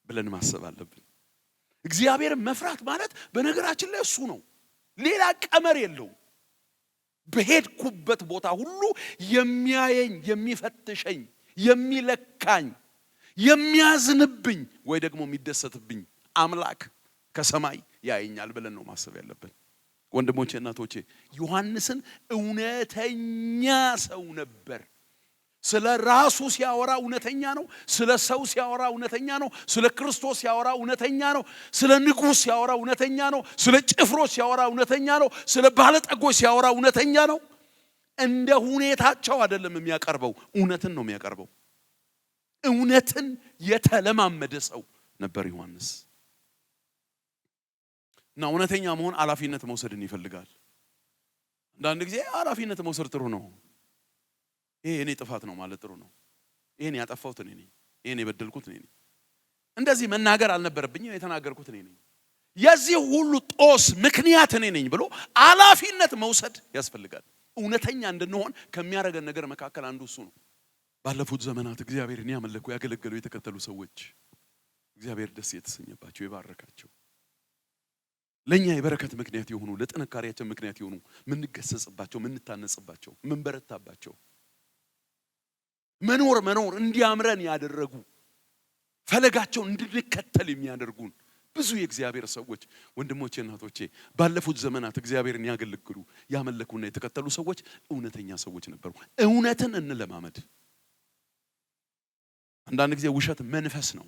ብለን ማሰብ አለብን። እግዚአብሔርን መፍራት ማለት በነገራችን ላይ እሱ ነው። ሌላ ቀመር የለው። በሄድኩበት ቦታ ሁሉ የሚያየኝ፣ የሚፈትሸኝ፣ የሚለካኝ፣ የሚያዝንብኝ ወይ ደግሞ የሚደሰትብኝ አምላክ ከሰማይ ያየኛል ብለን ነው ማሰብ ያለብን። ወንድሞቼ እናቶቼ፣ ዮሐንስን እውነተኛ ሰው ነበር። ስለ ራሱ ሲያወራ እውነተኛ ነው። ስለ ሰው ሲያወራ እውነተኛ ነው። ስለ ክርስቶስ ሲያወራ እውነተኛ ነው። ስለ ንጉሥ ሲያወራ እውነተኛ ነው። ስለ ጭፍሮች ሲያወራ እውነተኛ ነው። ስለ ባለጠጎች ሲያወራ እውነተኛ ነው። እንደ ሁኔታቸው አይደለም የሚያቀርበው፣ እውነትን ነው የሚያቀርበው። እውነትን የተለማመደ ሰው ነበር ዮሐንስ። እና እውነተኛ መሆን ኃላፊነት መውሰድን ይፈልጋል። አንዳንድ ጊዜ ኃላፊነት መውሰድ ጥሩ ነው። ይሄ እኔ ጥፋት ነው ማለት ጥሩ ነው። ይሄን ያጠፋሁት እኔ ነኝ፣ ይሄን የበደልኩት እኔ ነኝ፣ እንደዚህ መናገር አልነበረብኝም፣ የተናገርኩት እኔ ነኝ፣ የዚህ ሁሉ ጦስ ምክንያት እኔ ነኝ ብሎ ኃላፊነት መውሰድ ያስፈልጋል። እውነተኛ እንድንሆን ከሚያደርገን ነገር መካከል አንዱ እሱ ነው። ባለፉት ዘመናት እግዚአብሔርን ያመለኩ ያገለገሉ የተከተሉ ሰዎች እግዚአብሔር ደስ የተሰኘባቸው የባረካቸው፣ ለኛ የበረከት ምክንያት የሆኑ፣ ለጥንካሬያችን ምክንያት የሆኑ፣ ምንገሰጽባቸው፣ ምንታነጽባቸው፣ ምንበረታባቸው፣ መኖር እንዲያምረን ያደረጉ፣ ፈለጋቸውን እንድንከተል የሚያደርጉን ብዙ የእግዚአብሔር ሰዎች ወንድሞቼ እናቶቼ ባለፉት ዘመናት እግዚአብሔርን ያገለግሉ ያመለኩና የተከተሉ ሰዎች እውነተኛ ሰዎች ነበሩ። እውነትን እንለማመድ። አንዳንድ ጊዜ ውሸት መንፈስ ነው።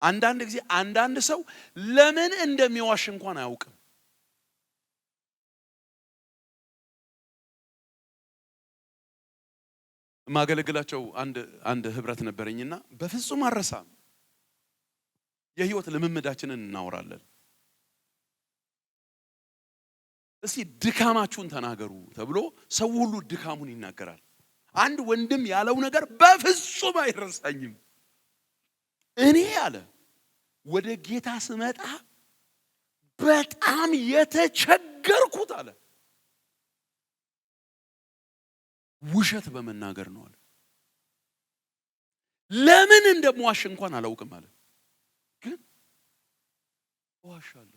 አንዳንድ ጊዜ አንዳንድ ሰው ለምን እንደሚዋሽ እንኳን አያውቅም። ማገለግላቸው አንድ ህብረት ነበረኝና በፍጹም አረሳም። የህይወት ልምምዳችንን እናወራለን። እስቲ ድካማችሁን ተናገሩ ተብሎ ሰው ሁሉ ድካሙን ይናገራል። አንድ ወንድም ያለው ነገር በፍጹም አይረሳኝም። እኔ አለ ወደ ጌታ ስመጣ በጣም የተቸገርኩት አለ ውሸት በመናገር ነው አለ። ለምን እንደምዋሽ እንኳን አላውቅም አለ። ግን ዋሻለሁ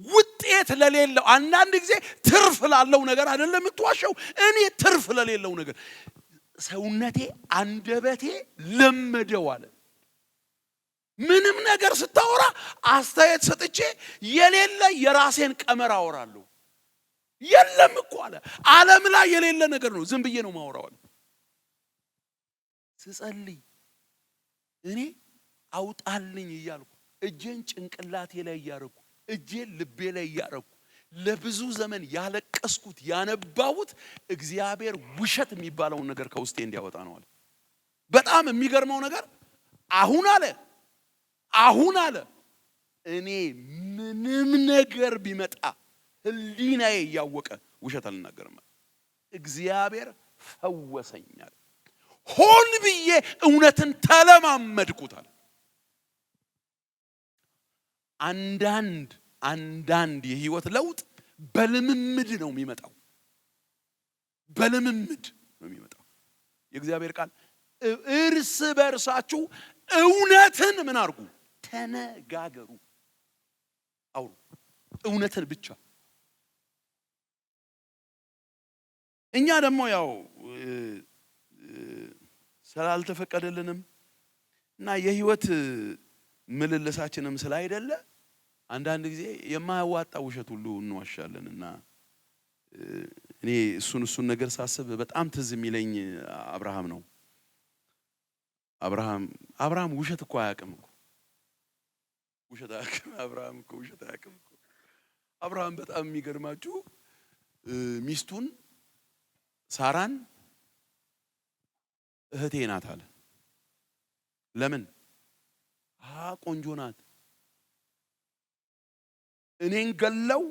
ውጤት ለሌለው አንዳንድ ጊዜ ትርፍ ላለው ነገር አይደለም የምትዋሸው። እኔ ትርፍ ለሌለው ነገር ሰውነቴ አንደበቴ ለመደው አለ። ምንም ነገር ስታወራ አስተያየት ሰጥቼ የሌለ የራሴን ቀመር አወራለሁ። የለም እኮ አለ ዓለም ላይ የሌለ ነገር ነው ዝም ብዬ ነው ማወራው አለ። ስጸልይ እኔ አውጣልኝ እያልኩ እጄን ጭንቅላቴ ላይ ያረኩ እጄን ልቤ ላይ ያረኩ ለብዙ ዘመን ያለቀስኩት ያነባሁት እግዚአብሔር ውሸት የሚባለውን ነገር ከውስጤ እንዲያወጣ ነው አለ። በጣም የሚገርመው ነገር አሁን አለ እኔ ምንም ነገር ቢመጣ ህሊናዬ ያወቀ ውሸት አልናገርም። እግዚአብሔር ፈወሰኛል። ሆን ብዬ እውነትን ተለማመድኩታል። አንዳንድ የህይወት ለውጥ በልምምድ ነው የሚመጣው። በልምምድ ነው የሚመጣው። የእግዚአብሔር ቃል እርስ በርሳችሁ እውነትን ምን አርጉ? ተነጋገሩ፣ አውሩ። እውነትን ብቻ። እኛ ደግሞ ያው ስላልተፈቀደልንም እና የህይወት ምልልሳችንም ስላይደለ አንዳንድ ጊዜ የማያዋጣ ውሸት ሁሉ እንዋሻለንና እኔ እሱን ነገር ሳስብ በጣም ትዝ የሚለኝ አብርሃም ነው። አብርሃም ውሸት እኮ አያውቅም እኮ ውሸት አያውቅም። አብርሃም በጣም የሚገርማችሁ ሚስቱን ሳራን እህቴ ናት አለ። ለምን? ቆንጆ ናት፣ እኔን ገለው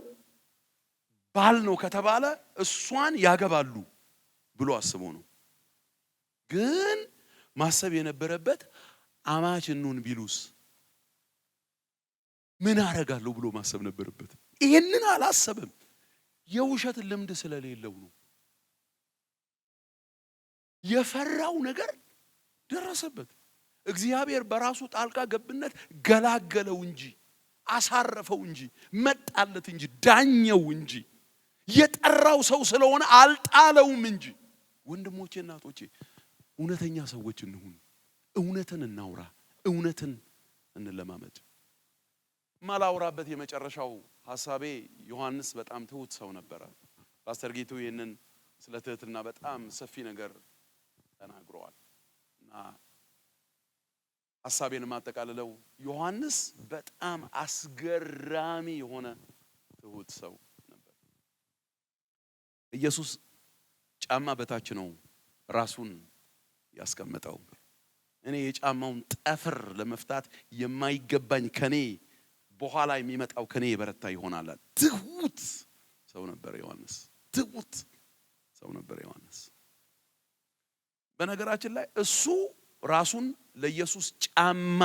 ባል ነው ከተባለ እሷን ያገባሉ ብሎ አስቦ ነው። ግን ማሰብ የነበረበት አማች እንሁን ቢሉስ ምን አረጋለሁ ብሎ ማሰብ ነበረበት። ይሄንን አላሰበም። የውሸት ልምድ ስለሌለው ነው። የፈራው ነገር ደረሰበት። እግዚአብሔር በራሱ ጣልቃ ገብነት ገላገለው እንጂ አሳረፈው እንጂ መጣለት እንጂ ዳኘው እንጂ የጠራው ሰው ስለሆነ አልጣለውም እንጂ። ወንድሞቼ እናቶቼ እውነተኛ ሰዎች እንሁን። እውነትን እናውራ፣ እውነትን እንለማመድ። ማላውራበት የመጨረሻው ሐሳቤ ዮሐንስ በጣም ትሁት ሰው ነበረ። ፓስተር ጌቱ ይሄንን ስለ ትህትና በጣም ሰፊ ነገር ተናግሯል እና ሐሳቤን ማጠቃለለው ዮሐንስ በጣም አስገራሚ የሆነ ትሁት ሰው ነበር። ኢየሱስ ጫማ በታች ነው ራሱን ያስቀመጠው። እኔ የጫማውን ጠፍር ለመፍታት የማይገባኝ ከኔ በኋላ የሚመጣው ከኔ የበረታ ይሆናል። ትሁት ሰው ነበር ዮሐንስ። ትሁት ሰው ነበር ዮሐንስ። በነገራችን ላይ እሱ ራሱን ለኢየሱስ ጫማ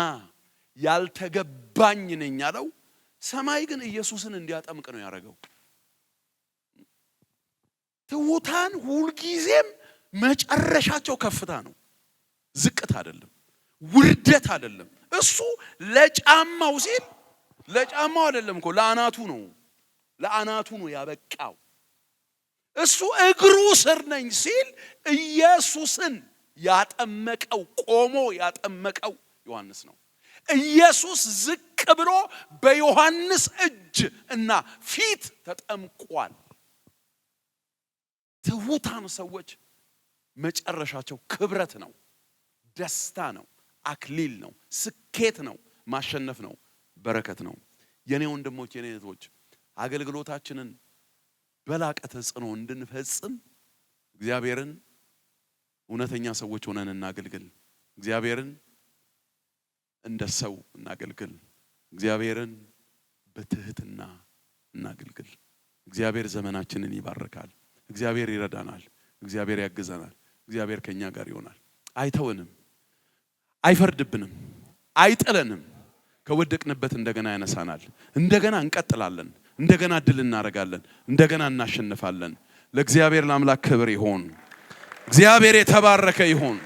ያልተገባኝ ነኝ ያለው፣ ሰማይ ግን ኢየሱስን እንዲያጠምቅ ነው ያደረገው። ትሁታን ሁልጊዜም መጨረሻቸው ከፍታ ነው፣ ዝቅት አይደለም፣ ውርደት አይደለም። እሱ ለጫማው ሲል ለጫማው አይደለም እኮ ለአናቱ ነው ያበቃው። እሱ እግሩ ስር ነኝ ሲል ኢየሱስን ያጠመቀው ቆሞ ያጠመቀው ዮሐንስ ነው። ኢየሱስ ዝቅ ብሎ በዮሐንስ እጅ እና ፊት ተጠምቋል። ትሁታን ሰዎች መጨረሻቸው ክብረት ነው፣ ደስታ ነው፣ አክሊል ነው፣ ስኬት ነው፣ ማሸነፍ ነው፣ በረከት ነው። የኔ ወንድሞች የኔ እህቶች አገልግሎታችንን በላቀ ተጽዕኖ እንድንፈጽም እግዚአብሔርን እውነተኛ ሰዎች ሆነን እናገልግል። እግዚአብሔርን እንደ ሰው እናገልግል። እግዚአብሔርን በትህትና እናገልግል። እግዚአብሔር ዘመናችንን ይባርካል። እግዚአብሔር ይረዳናል። እግዚአብሔር ያግዘናል። እግዚአብሔር ከኛ ጋር ይሆናል። አይተወንም፣ አይፈርድብንም፣ አይጥለንም። ከወደቅንበት እንደገና ያነሳናል። እንደገና እንቀጥላለን። እንደገና ድል እናረጋለን። እንደገና እናሸንፋለን። ለእግዚአብሔር ለአምላክ ክብር ይሁን። እግዚአብሔር የተባረከ ይሁን።